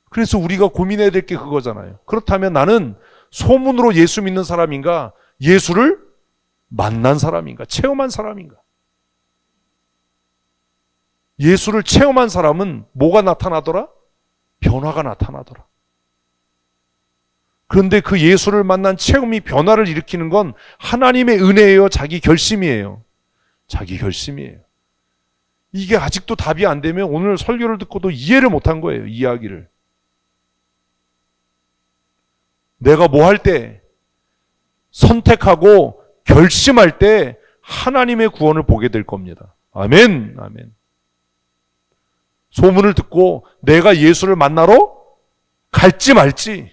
그래서 우리가 고민해야 될 게 그거잖아요. 그렇다면 나는 소문으로 예수 믿는 사람인가, 예수를 만난 사람인가, 체험한 사람인가? 예수를 체험한 사람은 뭐가 나타나더라? 변화가 나타나더라. 그런데 그 예수를 만난 체험이 변화를 일으키는 건 하나님의 은혜예요, 자기 결심이에요? 자기 결심이에요. 이게 아직도 답이 안 되면 오늘 설교를 듣고도 이해를 못한 거예요, 이야기를. 내가 뭐 할 때, 선택하고 결심할 때 하나님의 구원을 보게 될 겁니다. 아멘, 아멘. 소문을 듣고 내가 예수를 만나러 갈지 말지,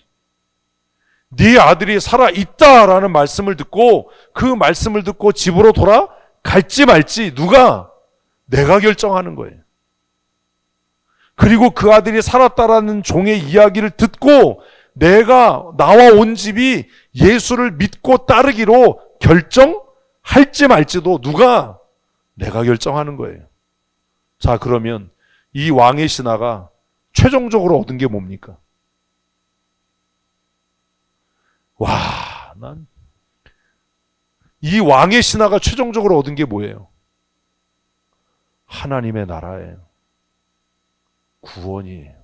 네 아들이 살아있다라는 말씀을 듣고 그 말씀을 듣고 집으로 돌아갈지 말지 누가? 내가 결정하는 거예요. 그리고 그 아들이 살았다라는 종의 이야기를 듣고 내가, 나와 온 집이 예수를 믿고 따르기로 결정할지 말지도 누가? 내가 결정하는 거예요. 자, 그러면 이 왕의 신하가 최종적으로 얻은 게 뭡니까? 난 이 왕의 신하가 최종적으로 얻은 게 뭐예요? 하나님의 나라예요. 구원이에요.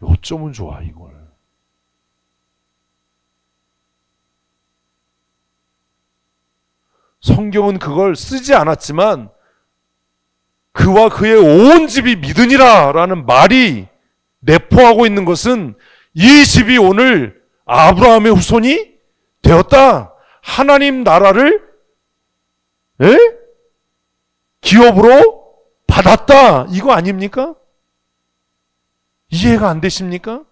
어쩌면 좋아, 이걸. 성경은 그걸 쓰지 않았지만 그와 그의 온 집이 믿으니라 라는 말이 내포하고 있는 것은 이 집이 오늘 아브라함의 후손이 되었다, 하나님 나라를 기업으로 받았다, 이거 아닙니까? 이해가 안 되십니까?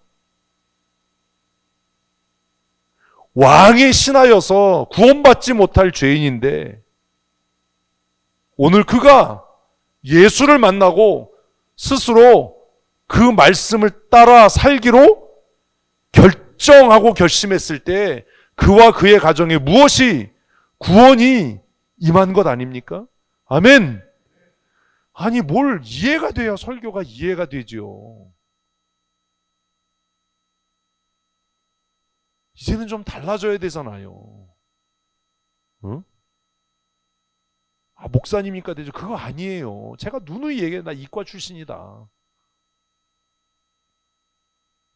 왕의 신하여서 구원받지 못할 죄인인데 오늘 그가 예수를 만나고 스스로 그 말씀을 따라 살기로 결정하고 결심했을 때 그와 그의 가정에 무엇이 구원이 임한 것 아닙니까? 아멘. 아니 뭘 이해가 돼야 설교가 이해가 되지요. 이제는 좀 달라져야 되잖아요. 응? 아, 목사님이니까 되죠. 그거 아니에요. 제가 누누이 얘기해. 나 이과 출신이다.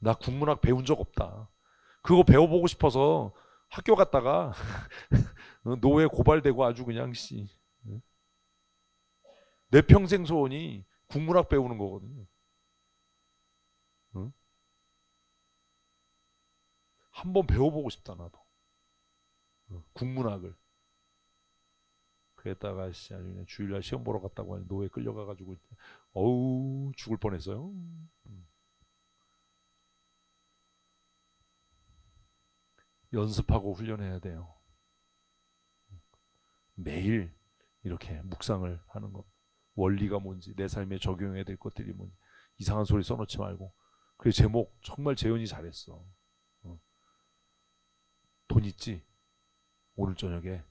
나 국문학 배운 적 없다. 그거 배워보고 싶어서 학교 갔다가 노예 고발되고 아주 그냥 내 평생 소원이 국문학 배우는 거거든요. 응? 한번 배워보고 싶다 나도. 국문학을. 그랬다가 아주 그냥 주일날 시험 보러 갔다고 노예 끌려가가지고 어우 죽을 뻔했어요. 연습하고 훈련해야 돼요. 매일 이렇게 묵상을 하는 것. 원리가 뭔지, 내 삶에 적용해야 될 것들이 뭔지. 이상한 소리 써놓지 말고. 그 제목 정말 재현이 잘했어. 돈 있지? 오늘 저녁에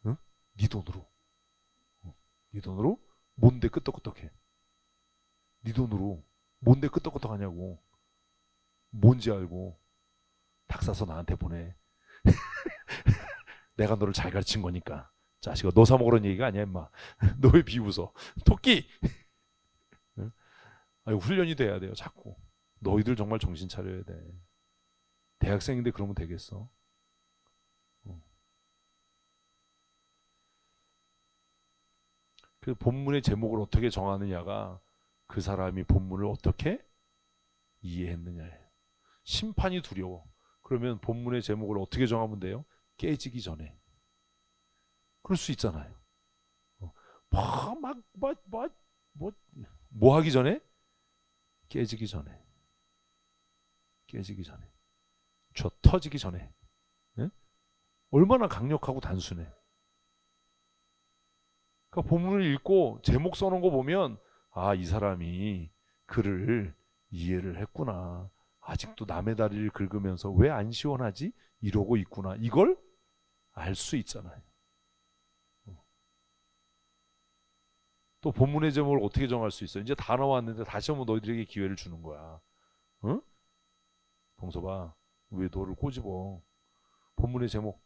응? 네 돈으로. 네 돈으로 뭔데 끄떡끄떡해. 네 돈으로 뭔데 끄떡끄떡하냐고. 뭔지 알고 닭 사서 나한테 보내. 내가 너를 잘 가르친 거니까. 자식아 너 사 먹으라는 얘기가 아니야 임마. 너 왜 비웃어. 토끼. 응? 아유, 훈련이 돼야 돼요 자꾸. 너희들 정말 정신 차려야 돼. 대학생인데 그러면 되겠어. 그 본문의 제목을 어떻게 정하느냐가 그 사람이 본문을 어떻게 이해했느냐예요. 심판이 두려워. 그러면 본문의 제목을 어떻게 정하면 돼요? 깨지기 전에. 그럴 수 있잖아요. 뭐 하기 전에? 깨지기 전에. 깨지기 전에. 저 터지기 전에. 네? 얼마나 강력하고 단순해. 그러니까 본문을 읽고 제목 써놓은 거 보면 아, 이 사람이 글을 이해를 했구나. 아직도 남의 다리를 긁으면서 왜 안 시원하지? 이러고 있구나. 이걸 알 수 있잖아요. 또 본문의 제목을 어떻게 정할 수 있어요? 이제 다 나왔는데 다시 한번 너희들에게 기회를 주는 거야. 응? 동서봐, 왜 너를 꼬집어? 본문의 제목.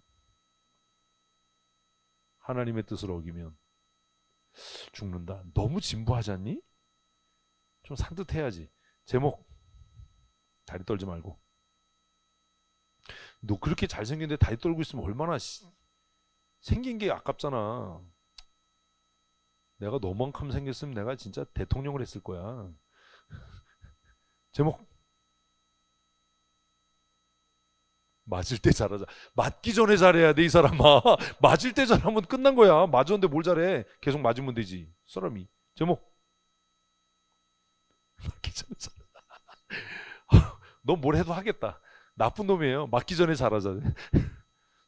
하나님의 뜻을 어기면 죽는다. 너무 진부하지 않니? 좀 산뜻해야지. 제목. 다리 떨지 말고. 너 그렇게 잘생겼는데 다리 떨고 있으면 얼마나 생긴 게 아깝잖아. 내가 너만큼 생겼으면 내가 진짜 대통령을 했을 거야. 제목. 맞을 때 잘하자. 맞기 전에 잘해야 돼 이 사람아. 맞을 때 잘하면 끝난 거야. 맞았는데 뭘 잘해. 계속 맞으면 되지 사람이. 제목. 맞기 전에 잘하자. 너 뭘 해도 하겠다. 나쁜 놈이에요. 맞기 전에 잘하자.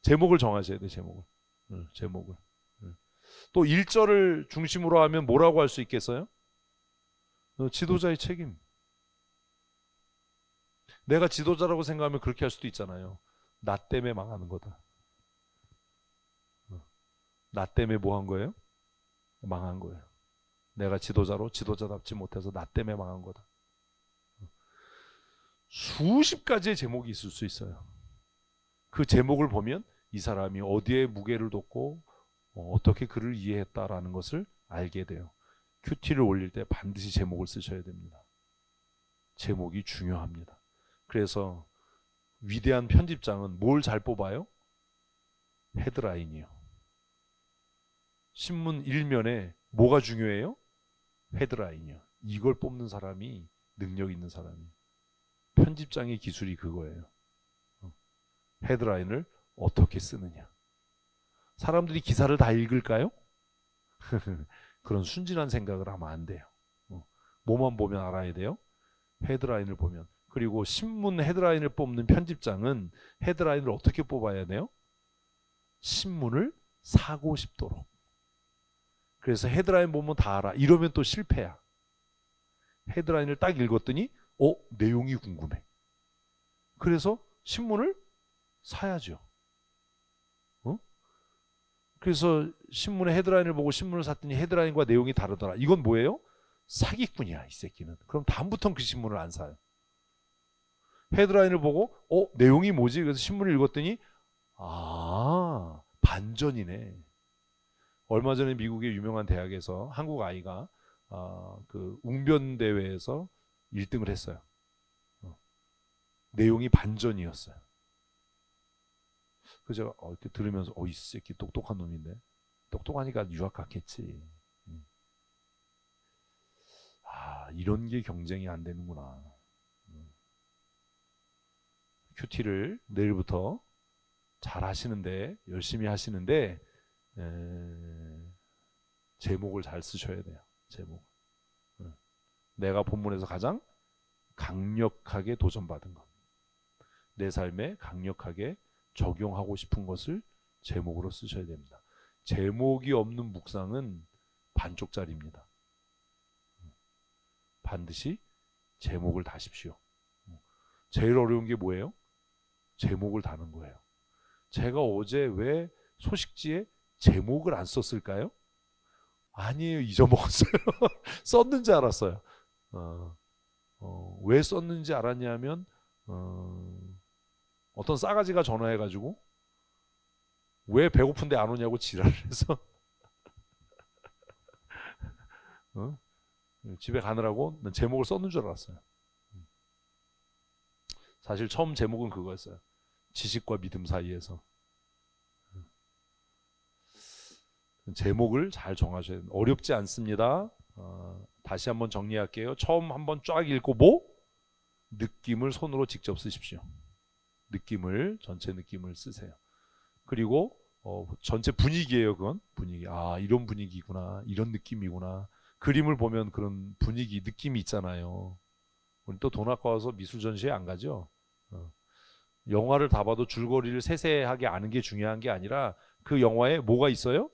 제목을 정하셔야 돼. 제목을. 제목을. 또 1절을 중심으로 하면 뭐라고 할 수 있겠어요? 지도자의 책임. 내가 지도자라고 생각하면 그렇게 할 수도 있잖아요. 나 때문에 망하는 거다. 나 때문에 뭐 한 거예요? 망한 거예요. 내가 지도자로 지도자답지 못해서 나 때문에 망한 거다. 수십 가지의 제목이 있을 수 있어요. 그 제목을 보면 이 사람이 어디에 무게를 뒀고 어떻게 그를 이해했다라는 것을 알게 돼요. 큐티를 올릴 때 반드시 제목을 쓰셔야 됩니다. 제목이 중요합니다. 그래서 위대한 편집장은 뭘 잘 뽑아요? 헤드라인이요. 신문 1면에 뭐가 중요해요? 헤드라인이요. 이걸 뽑는 사람이 능력 있는 사람이에요. 편집장의 기술이 그거예요. 헤드라인을 어떻게 쓰느냐. 사람들이 기사를 다 읽을까요? 그런 순진한 생각을 하면 안 돼요. 뭐만 보면 알아야 돼요? 헤드라인을 보면 그리고 신문 헤드라인을 뽑는 편집장은 헤드라인을 어떻게 뽑아야 돼요? 신문을 사고 싶도록. 그래서 헤드라인 보면 다 알아. 이러면 또 실패야. 헤드라인을 딱 읽었더니 내용이 궁금해. 그래서 신문을 사야죠. 그래서 신문의 헤드라인을 보고 신문을 샀더니 헤드라인과 내용이 다르더라. 이건 뭐예요? 사기꾼이야, 이 새끼는. 그럼 다음부터는 그 신문을 안 사요. 헤드라인을 보고 내용이 뭐지? 그래서 신문을 읽었더니 반전이네. 얼마 전에 미국의 유명한 대학에서 한국 아이가 그 웅변 대회에서 1등을 했어요. 내용이 반전이었어요. 그래서 제가 이렇게 들으면서 이 새끼 똑똑한 놈인데, 똑똑하니까 유학 갔겠지. 이런 게 경쟁이 안 되는구나. 큐티를 내일부터 잘 하시는데, 열심히 하시는데 제목을 잘 쓰셔야 돼요. 제목. 내가 본문에서 가장 강력하게 도전받은 것, 내 삶에 강력하게 적용하고 싶은 것을 제목으로 쓰셔야 됩니다. 제목이 없는 묵상은 반쪽짜리입니다. 반드시 제목을 다십시오. 제일 어려운 게 뭐예요? 제목을 다는 거예요. 제가 어제 왜 소식지에 제목을 안 썼을까요? 아니에요, 잊어먹었어요. 썼는지 알았어요. 왜 썼는지 알았냐면 어떤 싸가지가 전화해가지고 왜 배고픈데 안 오냐고 지랄을 해서 집에 가느라고 난 제목을 썼는 줄 알았어요. 사실 처음 제목은 그거였어요. 지식과 믿음 사이에서. 제목을 잘 정하셔야 돼요. 어렵지 않습니다. 다시 한번 정리할게요. 처음 한번 쫙 읽고 느낌을 손으로 직접 쓰십시오. 전체 느낌을 쓰세요. 그리고 전체 분위기예요. 그건 분위기. 이런 분위기구나, 이런 느낌이구나. 그림을 보면 그런 분위기, 느낌이 있잖아요. 우리 또 돈 아까워서 미술 전시회 안 가죠. 영화를 다 봐도 줄거리를 세세하게 아는 게 중요한 게 아니라 그 영화에 뭐가 있어요?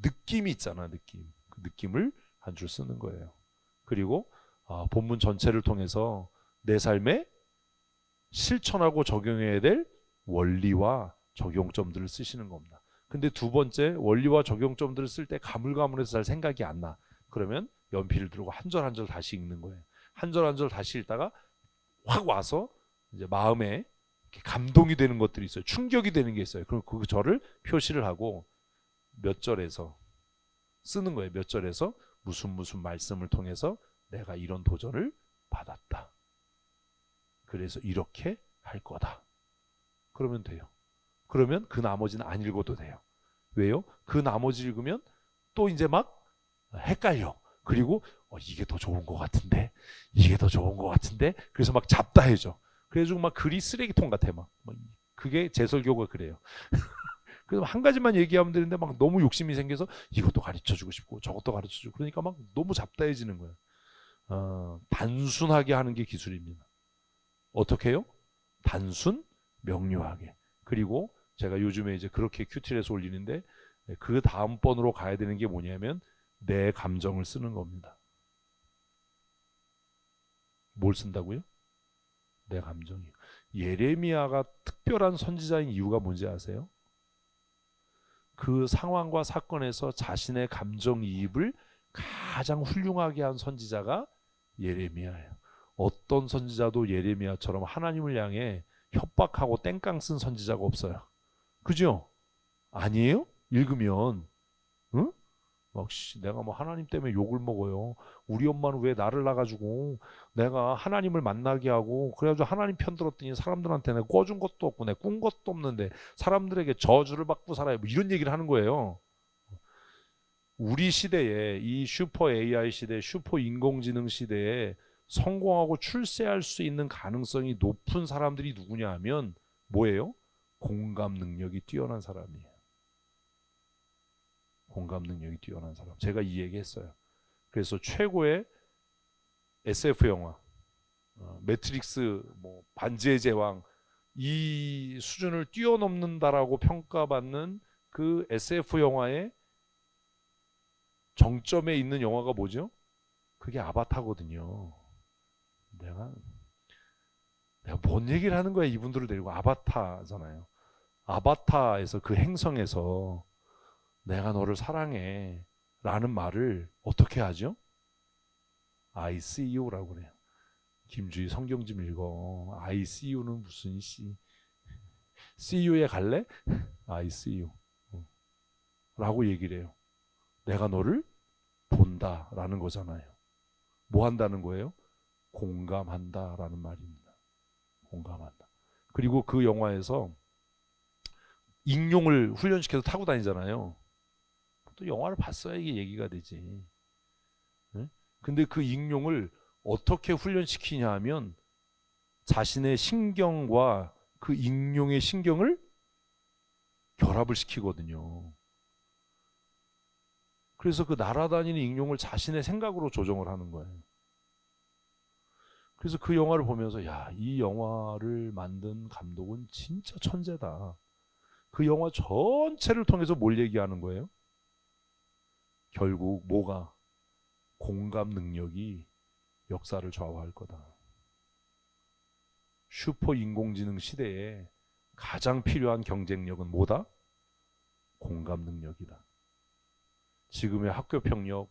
느낌이 있잖아. 느낌. 그 느낌을 한 줄 쓰는 거예요. 그리고 본문 전체를 통해서 내 삶에 실천하고 적용해야 될 원리와 적용점들을 쓰시는 겁니다. 근데 두 번째, 원리와 적용점들을 쓸 때 가물가물해서 잘 생각이 안 나. 그러면 연필을 들고 한 절 한 절 다시 읽는 거예요. 한 절 한 절 다시 읽다가 확 와서 이제 마음에 감동이 되는 것들이 있어요. 충격이 되는 게 있어요. 그럼 그 절을 표시를 하고 몇 절에서 쓰는 거예요. 몇 절에서 무슨 말씀을 통해서 내가 이런 도전을 받았다. 그래서 이렇게 할 거다. 그러면 돼요. 그러면 그 나머지는 안 읽어도 돼요. 왜요? 그 나머지 읽으면 또 이제 막 헷갈려. 그리고 이게 더 좋은 것 같은데, 이게 더 좋은 것 같은데, 그래서 막 잡다해져. 그래가지고 막 글이 쓰레기통 같아. 막 그게 제 설교가 그래요. 그래서 한 가지만 얘기하면 되는데 막 너무 욕심이 생겨서 이것도 가르쳐주고 싶고 저것도 가르쳐주고, 그러니까 막 너무 잡다해지는 거예요. 단순하게 하는 게 기술입니다. 어떻게 해요? 단순, 명료하게. 그리고 제가 요즘에 이제 그렇게 큐티에서 올리는데, 그 다음 번으로 가야 되는 게 뭐냐면 내 감정을 쓰는 겁니다. 뭘 쓴다고요? 내 감정이요. 예레미야가 특별한 선지자인 이유가 뭔지 아세요? 그 상황과 사건에서 자신의 감정이입을 가장 훌륭하게 한 선지자가 예레미야예요. 어떤 선지자도 예레미야처럼 하나님을 향해 협박하고 땡깡 쓴 선지자가 없어요. 그죠? 아니에요? 읽으면 응? 막 내가 뭐 하나님 때문에 욕을 먹어요. 우리 엄마는 왜 나를 낳아가지고 내가 하나님을 만나게 하고, 그래가지고 하나님 편 들었더니 사람들한테 내가 꿔준 것도 없고 내가 꾼 것도 없는데 사람들에게 저주를 받고 살아요. 뭐 이런 얘기를 하는 거예요. 우리 시대에, 이 슈퍼 AI 시대, 슈퍼 인공지능 시대에 성공하고 출세할 수 있는 가능성이 높은 사람들이 누구냐 하면 뭐예요? 공감 능력이 뛰어난 사람이에요. 공감 능력이 뛰어난 사람. 제가 이 얘기 했어요. 그래서 최고의 SF 영화, 매트릭스, 반지의 제왕 이 수준을 뛰어넘는다라고 평가받는 그 SF 영화의 정점에 있는 영화가 뭐죠? 그게 아바타거든요. 내가 뭔 얘기를 하는 거야, 이분들을 데리고. 아바타잖아요. 아바타에서, 그 행성에서 내가 너를 사랑해 라는 말을 어떻게 하죠? I see you라고 그래요. 김주희 성경 좀 읽어. I see you는 무슨 씨? see you에 갈래? I see you 라고 얘기를 해요. 내가 너를 본다라는 거잖아요. 뭐 한다는 거예요? 공감한다라는 말입니다. 공감한다. 그리고 그 영화에서 익룡을 훈련시켜서 타고 다니잖아요. 또 영화를 봤어야 이게 얘기가 되지. 네? 근데 그 익룡을 어떻게 훈련시키냐 하면 자신의 신경과 그 익룡의 신경을 결합을 시키거든요. 그래서 그 날아다니는 익룡을 자신의 생각으로 조정을 하는 거예요. 그래서 그 영화를 보면서 야, 이 영화를 만든 감독은 진짜 천재다. 그 영화 전체를 통해서 뭘 얘기하는 거예요? 결국 뭐가? 공감 능력이 역사를 좌우할 거다. 슈퍼 인공지능 시대에 가장 필요한 경쟁력은 뭐다? 공감 능력이다. 지금의 학교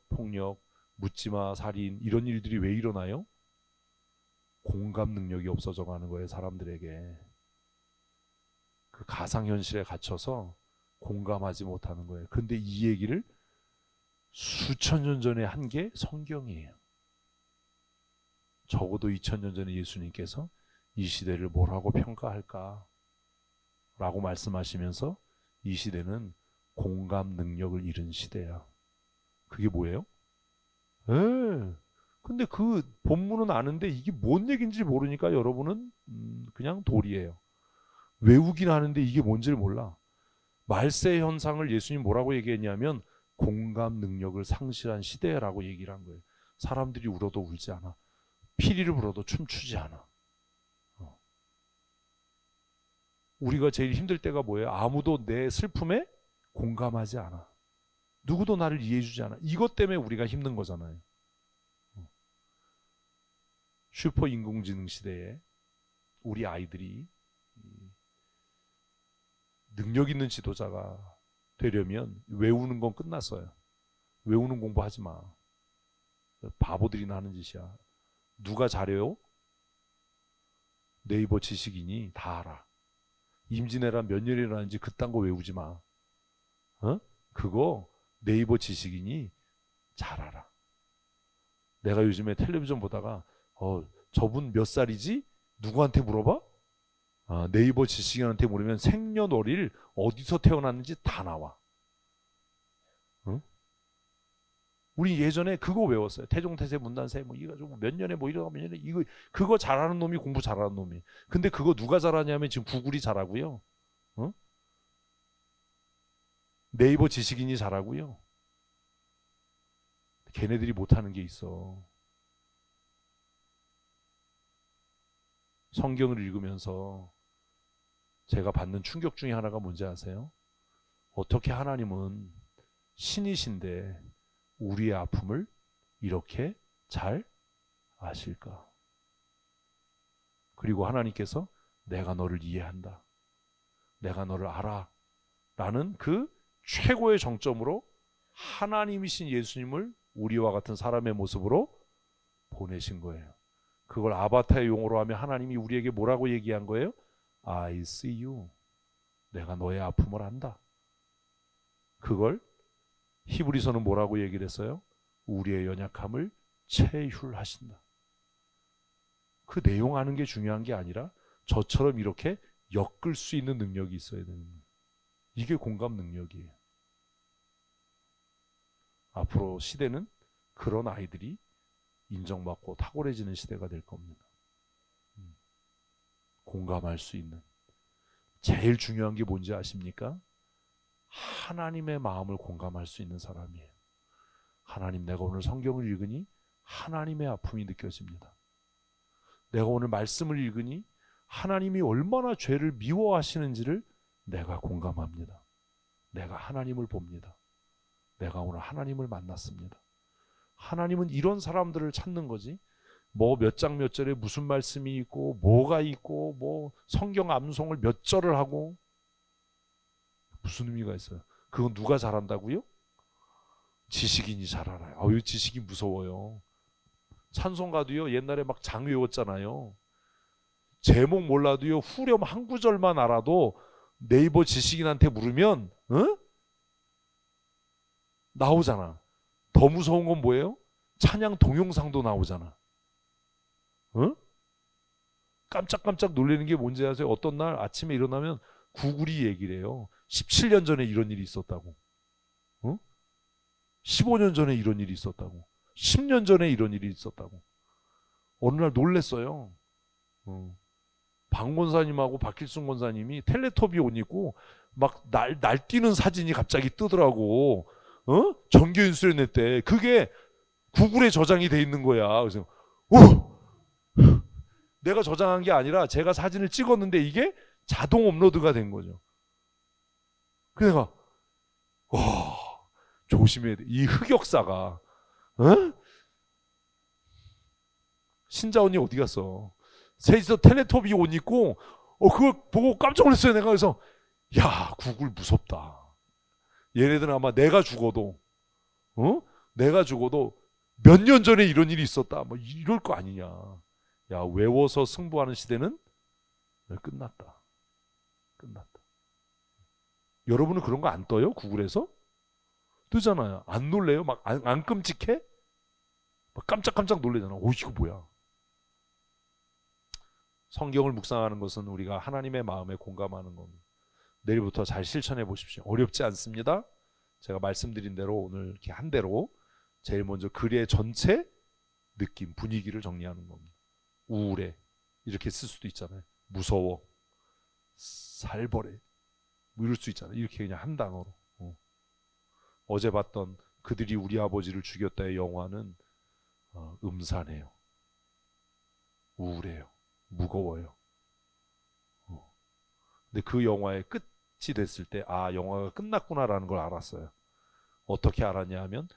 폭력, 묻지마 살인 이런 일들이 왜 일어나요? 공감 능력이 없어져 가는 거예요, 사람들에게. 그 가상현실에 갇혀서 공감하지 못하는 거예요. 근데 이 얘기를 수천 년 전에 한 게 성경이에요. 적어도 2000년 전에 예수님께서 이 시대를 뭐라고 평가할까? 라고 말씀하시면서 이 시대는 공감 능력을 잃은 시대야. 그게 뭐예요? 근데 그 본문은 아는데 이게 뭔 얘기인지 모르니까 여러분은 그냥 돌이에요. 외우긴 하는데 이게 뭔지를 몰라. 말세 현상을 예수님 뭐라고 얘기했냐면 공감 능력을 상실한 시대라고 얘기를 한 거예요. 사람들이 울어도 울지 않아. 피리를 불어도 춤추지 않아. 우리가 제일 힘들 때가 뭐예요? 아무도 내 슬픔에 공감하지 않아. 누구도 나를 이해해주지 않아. 이것 때문에 우리가 힘든 거잖아요. 슈퍼 인공지능 시대에 우리 아이들이 능력 있는 지도자가 되려면 외우는 건 끝났어요. 외우는 공부하지 마. 바보들이나 하는 짓이야. 누가 잘해요? 네이버 지식인이 다 알아. 임진왜란 몇 년이 일어났는지 그딴 거 외우지 마. 그거 네이버 지식인이 잘 알아. 내가 요즘에 텔레비전 보다가 저분 몇 살이지? 누구한테 물어봐? 네이버 지식인한테 물으면 생년월일 어디서 태어났는지 다 나와. 우리 예전에 그거 외웠어요. 태종태세 문단세 이거 몇 년에 이러다 몇 년에 이거 그거 잘하는 놈이 공부 잘하는 놈이. 근데 그거 누가 잘하냐면 지금 구글이 잘하고요. 네이버 지식인이 잘하고요. 걔네들이 못하는 게 있어. 성경을 읽으면서 제가 받는 충격 중에 하나가 뭔지 아세요? 어떻게 하나님은 신이신데 우리의 아픔을 이렇게 잘 아실까? 그리고 하나님께서 내가 너를 이해한다. 내가 너를 알아. 라는 그 최고의 정점으로 하나님이신 예수님을 우리와 같은 사람의 모습으로 보내신 거예요. 그걸 아바타의 용어로 하면 하나님이 우리에게 뭐라고 얘기한 거예요? I see you. 내가 너의 아픔을 안다. 그걸 히브리서는 뭐라고 얘기를 했어요? 우리의 연약함을 체휼하신다. 그 내용 아는 게 중요한 게 아니라 저처럼 이렇게 엮을 수 있는 능력이 있어야 되는 거예요. 이게 공감 능력이에요. 앞으로 시대는 그런 아이들이 인정받고 탁월해지는 시대가 될 겁니다. 공감할 수 있는. 제일 중요한 게 뭔지 아십니까? 하나님의 마음을 공감할 수 있는 사람이에요. 하나님, 내가 오늘 성경을 읽으니 하나님의 아픔이 느껴집니다. 내가 오늘 말씀을 읽으니 하나님이 얼마나 죄를 미워하시는지를 내가 공감합니다. 내가 하나님을 봅니다. 내가 오늘 하나님을 만났습니다. 하나님은 이런 사람들을 찾는 거지. 뭐 몇 장 몇 절에 무슨 말씀이 있고 뭐가 있고 뭐 성경 암송을 몇 절을 하고 무슨 의미가 있어요? 그건 누가 잘한다고요? 지식인이 잘 알아요. 아유, 지식인 무서워요. 찬송가도요 옛날에 막 장 외웠잖아요. 제목 몰라도요 후렴 한 구절만 알아도 네이버 지식인한테 물으면 나오잖아. 더 무서운 건 뭐예요? 찬양 동영상도 나오잖아. 깜짝깜짝 놀라는 게 뭔지 아세요? 어떤 날 아침에 일어나면 구글이 얘기를 해요. 17년 전에 이런 일이 있었다고. 15년 전에 이런 일이 있었다고. 10년 전에 이런 일이 있었다고. 어느 날 놀랬어요. 박 권사님하고 박길순 권사님이 텔레토비 옷 입고 막 날뛰는 사진이 갑자기 뜨더라고. 정규 인수련회 때 그게 구글에 저장이 돼 있는 거야. 그래서 내가 저장한 게 아니라 제가 사진을 찍었는데 이게 자동 업로드가 된 거죠. 그래서 내가 조심해야 돼. 이 흑역사가 신자 언니 어디 갔어? 셋이서 텔레토비 옷 입고 그걸 보고 깜짝 놀랐어요. 내가. 그래서 야, 구글 무섭다. 얘네들은 아마 내가 죽어도 몇 년 전에 이런 일이 있었다 뭐 이럴 거 아니냐. 야, 외워서 승부하는 시대는 끝났다. 여러분은 그런 거 안 떠요? 구글에서? 뜨잖아요. 안 놀래요? 막 안 끔찍해? 막 깜짝깜짝 놀래잖아. 오, 이거 뭐야? 성경을 묵상하는 것은 우리가 하나님의 마음에 공감하는 겁니다. 내일부터 잘 실천해 보십시오. 어렵지 않습니다. 제가 말씀드린 대로 오늘 이렇게 한 대로 제일 먼저 글의 전체 느낌, 분위기를 정리하는 겁니다. 우울해 이렇게 쓸 수도 있잖아요. 무서워, 살벌해 뭐 이럴 수 있잖아요. 이렇게 그냥 한 단어로. 어제 봤던 그들이 우리 아버지를 죽였다의 영화는 음산해요. 우울해요. 무거워요. 근데 그 영화의 끝이 됐을 때 영화가 끝났구나라는 걸 알았어요. 어떻게 알았냐 하면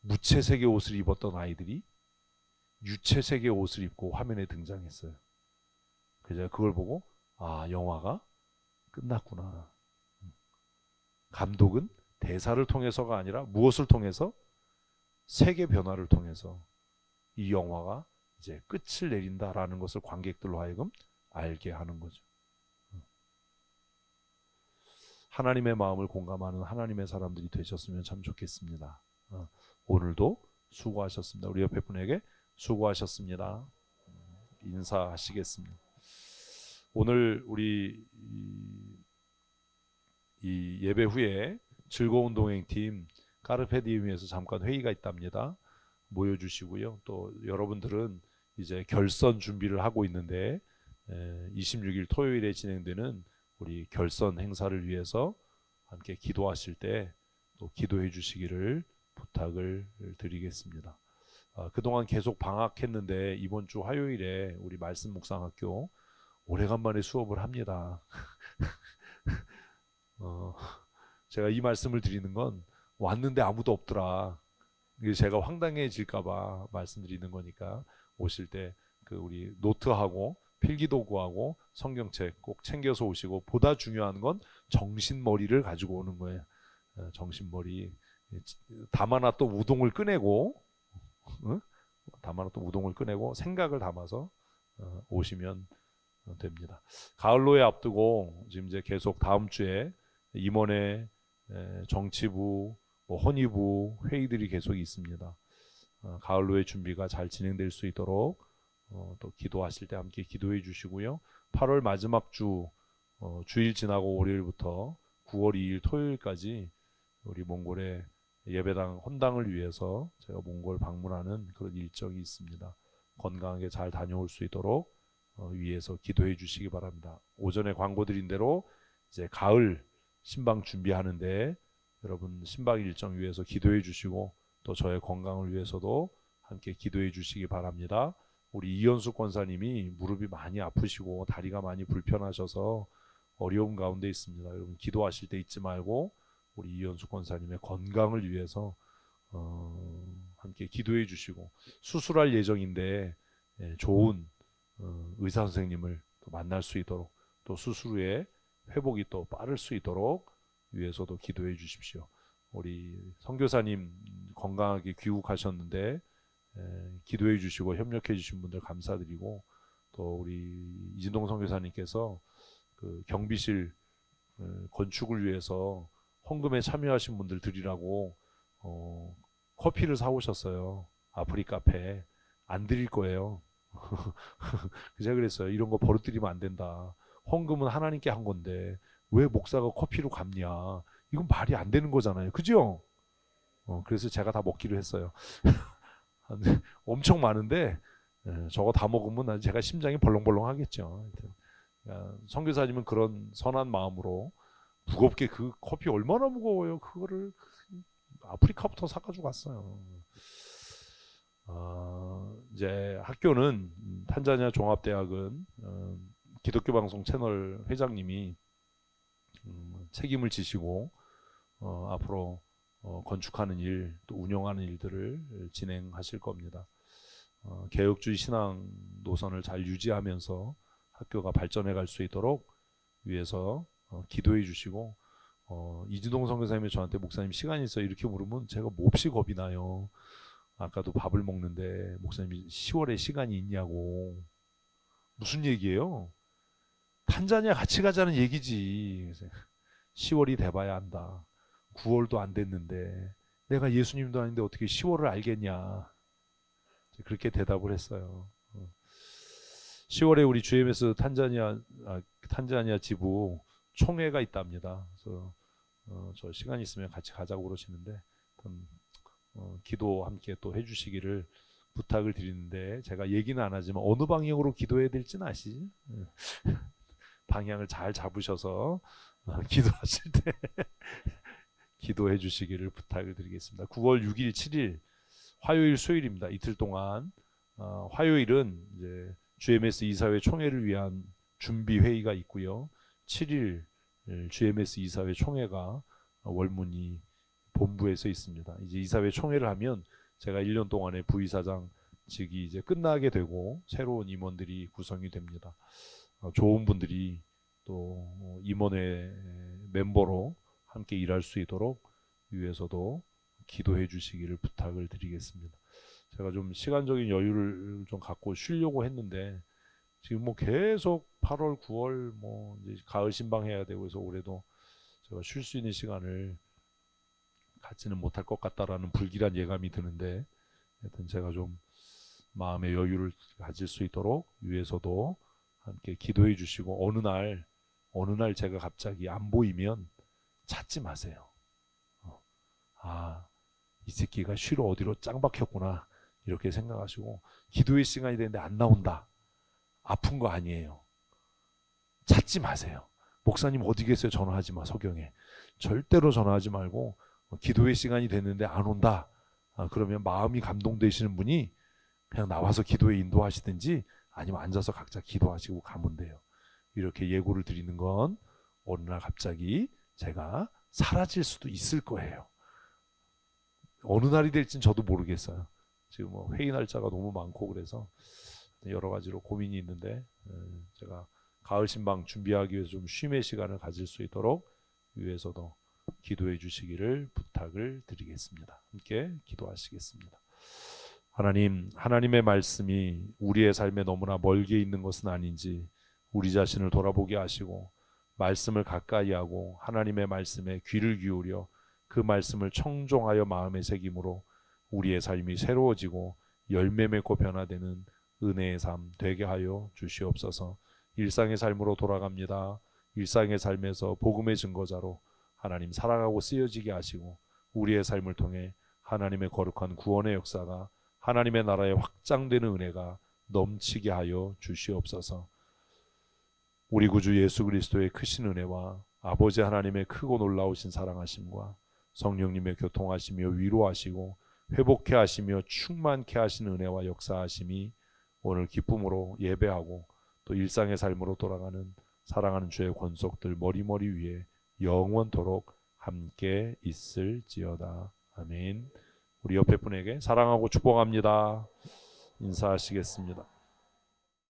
무채색의 옷을 입었던 아이들이 유채색의 옷을 입고 화면에 등장했어요. 그래서 제가 그걸 보고 영화가 끝났구나. 감독은 대사를 통해서가 아니라 무엇을 통해서? 세계 변화를 통해서 이 영화가 이제 끝을 내린다라는 것을 관객들로 하여금 알게 하는 거죠. 하나님의 마음을 공감하는 하나님의 사람들이 되셨으면 참 좋겠습니다. 오늘도 수고하셨습니다. 우리 옆에 분에게 수고하셨습니다. 인사하시겠습니다. 오늘 우리 이 예배 후에 즐거운 동행팀 까르페디움에서 잠깐 회의가 있답니다. 모여주시고요. 또 여러분들은 이제 결선 준비를 하고 있는데 26일 토요일에 진행되는 우리 결선 행사를 위해서 함께 기도하실 때 또 기도해 주시기를 부탁을 드리겠습니다. 그동안 계속 방학했는데 이번 주 화요일에 우리 말씀 묵상학교 오래간만에 수업을 합니다. 제가 이 말씀을 드리는 건 왔는데 아무도 없더라. 제가 황당해질까봐 말씀드리는 거니까 오실 때 그 우리 노트하고 필기도구하고 성경책 꼭 챙겨서 오시고 보다 중요한 건 정신머리를 가지고 오는 거예요. 정신머리 담아놨던 우동을 꺼내고 생각을 담아서 오시면 됩니다. 가을로에 앞두고 지금 이제 계속 다음 주에 임원회, 정치부, 헌의부 회의들이 계속 있습니다. 가을로의 준비가 잘 진행될 수 있도록 또 기도하실 때 함께 기도해 주시고요. 8월 마지막 주 주일 지나고 월요일부터 9월 2일 토요일까지 우리 몽골의 예배당 헌당을 위해서 제가 몽골 방문하는 그런 일정이 있습니다. 건강하게 잘 다녀올 수 있도록 위에서 기도해 주시기 바랍니다. 오전에 광고 드린 대로 이제 가을 신방 준비하는데 여러분 신방 일정 위해서 기도해 주시고 또 저의 건강을 위해서도 함께 기도해 주시기 바랍니다. 우리 이현숙 권사님이 무릎이 많이 아프시고 다리가 많이 불편하셔서 어려움 가운데 있습니다. 여러분 기도하실 때 잊지 말고 우리 이현숙 권사님의 건강을 위해서 함께 기도해 주시고, 수술할 예정인데 좋은 의사 선생님을 또 만날 수 있도록, 또 수술 후에 회복이 또 빠를 수 있도록 위해서도 기도해 주십시오. 우리 선교사님 건강하게 귀국하셨는데 기도해 주시고 협력해 주신 분들 감사드리고, 또 우리 이진동 선교사님께서 그 경비실 건축을 위해서 헌금에 참여하신 분들 드리라고 커피를 사오셨어요. 아프리카 카페. 안 드릴 거예요. 제가 그랬어요. 이런 거 버릇들이면 안 된다. 헌금은 하나님께 한 건데 왜 목사가 커피로 갚냐. 이건 말이 안 되는 거잖아요. 그죠? 그래서 제가 다 먹기로 했어요. 엄청 많은데 저거 다 먹으면 제가 심장이 벌렁벌렁 하겠죠. 선교사님은 그런 선한 마음으로 무겁게, 그 커피 얼마나 무거워요. 그거를 아프리카부터 사가지고 갔어요. 이제 학교는 탄자니아 종합대학은 기독교 방송 채널 회장님이 책임을 지시고 앞으로 건축하는 일, 또 운영하는 일들을 진행하실 겁니다. 개혁주의 신앙 노선을 잘 유지하면서 학교가 발전해 갈 수 있도록 위해서 기도해 주시고, 이진동 선교사님이 저한테 목사님 시간이 있어요 이렇게 물으면 제가 몹시 겁이 나요. 아까도 밥을 먹는데 목사님이 10월에 시간이 있냐고. 무슨 얘기예요? 탄자니아 같이 가자는 얘기지. 10월이 돼봐야 안다. 9월도 안 됐는데 내가 예수님도 아닌데 어떻게 10월을 알겠냐. 그렇게 대답을 했어요. 10월에 우리 GMS 탄자니아 지부 총회가 있답니다. 그래서 저 시간 있으면 같이 가자고 그러시는데 기도 함께 또 해주시기를 부탁을 드리는데, 제가 얘기는 안 하지만 어느 방향으로 기도해야 될지는 아시지? 방향을 잘 잡으셔서 기도하실 때 기도해 주시기를 부탁을 드리겠습니다. 9월 6일, 7일 화요일, 수요일입니다. 이틀 동안 화요일은 이제 GMS 이사회 총회를 위한 준비 회의가 있고요. 7일 GMS 이사회 총회가 월문이 본부에서 있습니다. 이제 이사회 총회를 하면 제가 1년 동안의 부이사장직이 이제 끝나게 되고 새로운 임원들이 구성이 됩니다. 좋은 분들이 또 임원회 멤버로 함께 일할 수 있도록 위해서도 기도해 주시기를 부탁을 드리겠습니다. 제가 좀 시간적인 여유를 좀 갖고 쉬려고 했는데 지금 뭐 계속 8월, 9월 뭐 이제 가을 신방해야 되고 해서 올해도 제가 쉴 수 있는 시간을 갖지는 못할 것 같다라는 불길한 예감이 드는데, 하여튼 제가 좀 마음의 여유를 가질 수 있도록 위해서도 함께 기도해 주시고, 어느 날 제가 갑자기 안 보이면 찾지 마세요. 이 새끼가 쉬러 어디로 짱 박혔구나 이렇게 생각하시고, 기도의 시간이 되는데 안 나온다. 아픈 거 아니에요. 찾지 마세요. 목사님 어디 계세요? 전화하지 마. 서경에 절대로 전화하지 말고, 기도의 시간이 됐는데 안 온다. 그러면 마음이 감동되시는 분이 그냥 나와서 기도에 인도하시든지 아니면 앉아서 각자 기도하시고 가면 돼요. 이렇게 예고를 드리는 건 어느 날 갑자기 제가 사라질 수도 있을 거예요. 어느 날이 될지는 저도 모르겠어요. 지금 뭐 회의 날짜가 너무 많고 그래서 여러 가지로 고민이 있는데, 제가 가을 신방 준비하기 위해서 좀 쉼의 시간을 가질 수 있도록 위해서도 기도해 주시기를 부탁을 드리겠습니다. 함께 기도하시겠습니다. 하나님, 하나님의 말씀이 우리의 삶에 너무나 멀게 있는 것은 아닌지 우리 자신을 돌아보게 하시고, 말씀을 가까이 하고 하나님의 말씀에 귀를 기울여 그 말씀을 청종하여 마음에 새김으로 우리의 삶이 새로워지고 열매 맺고 변화되는 은혜의 삶 되게 하여 주시옵소서. 일상의 삶으로 돌아갑니다. 일상의 삶에서 복음의 증거자로 하나님 살아가고 쓰여지게 하시고, 우리의 삶을 통해 하나님의 거룩한 구원의 역사가, 하나님의 나라의 확장되는 은혜가 넘치게 하여 주시옵소서. 우리 구주 예수 그리스도의 크신 은혜와 아버지 하나님의 크고 놀라우신 사랑하심과 성령님의 교통하시며 위로하시고 회복케 하시며 충만케 하시는 은혜와 역사하심이 오늘 기쁨으로 예배하고 또 일상의 삶으로 돌아가는 사랑하는 주의 권속들 머리머리 위에 영원토록 함께 있을지어다. 아멘. 우리 옆에 분에게 사랑하고 축복합니다. 인사하시겠습니다.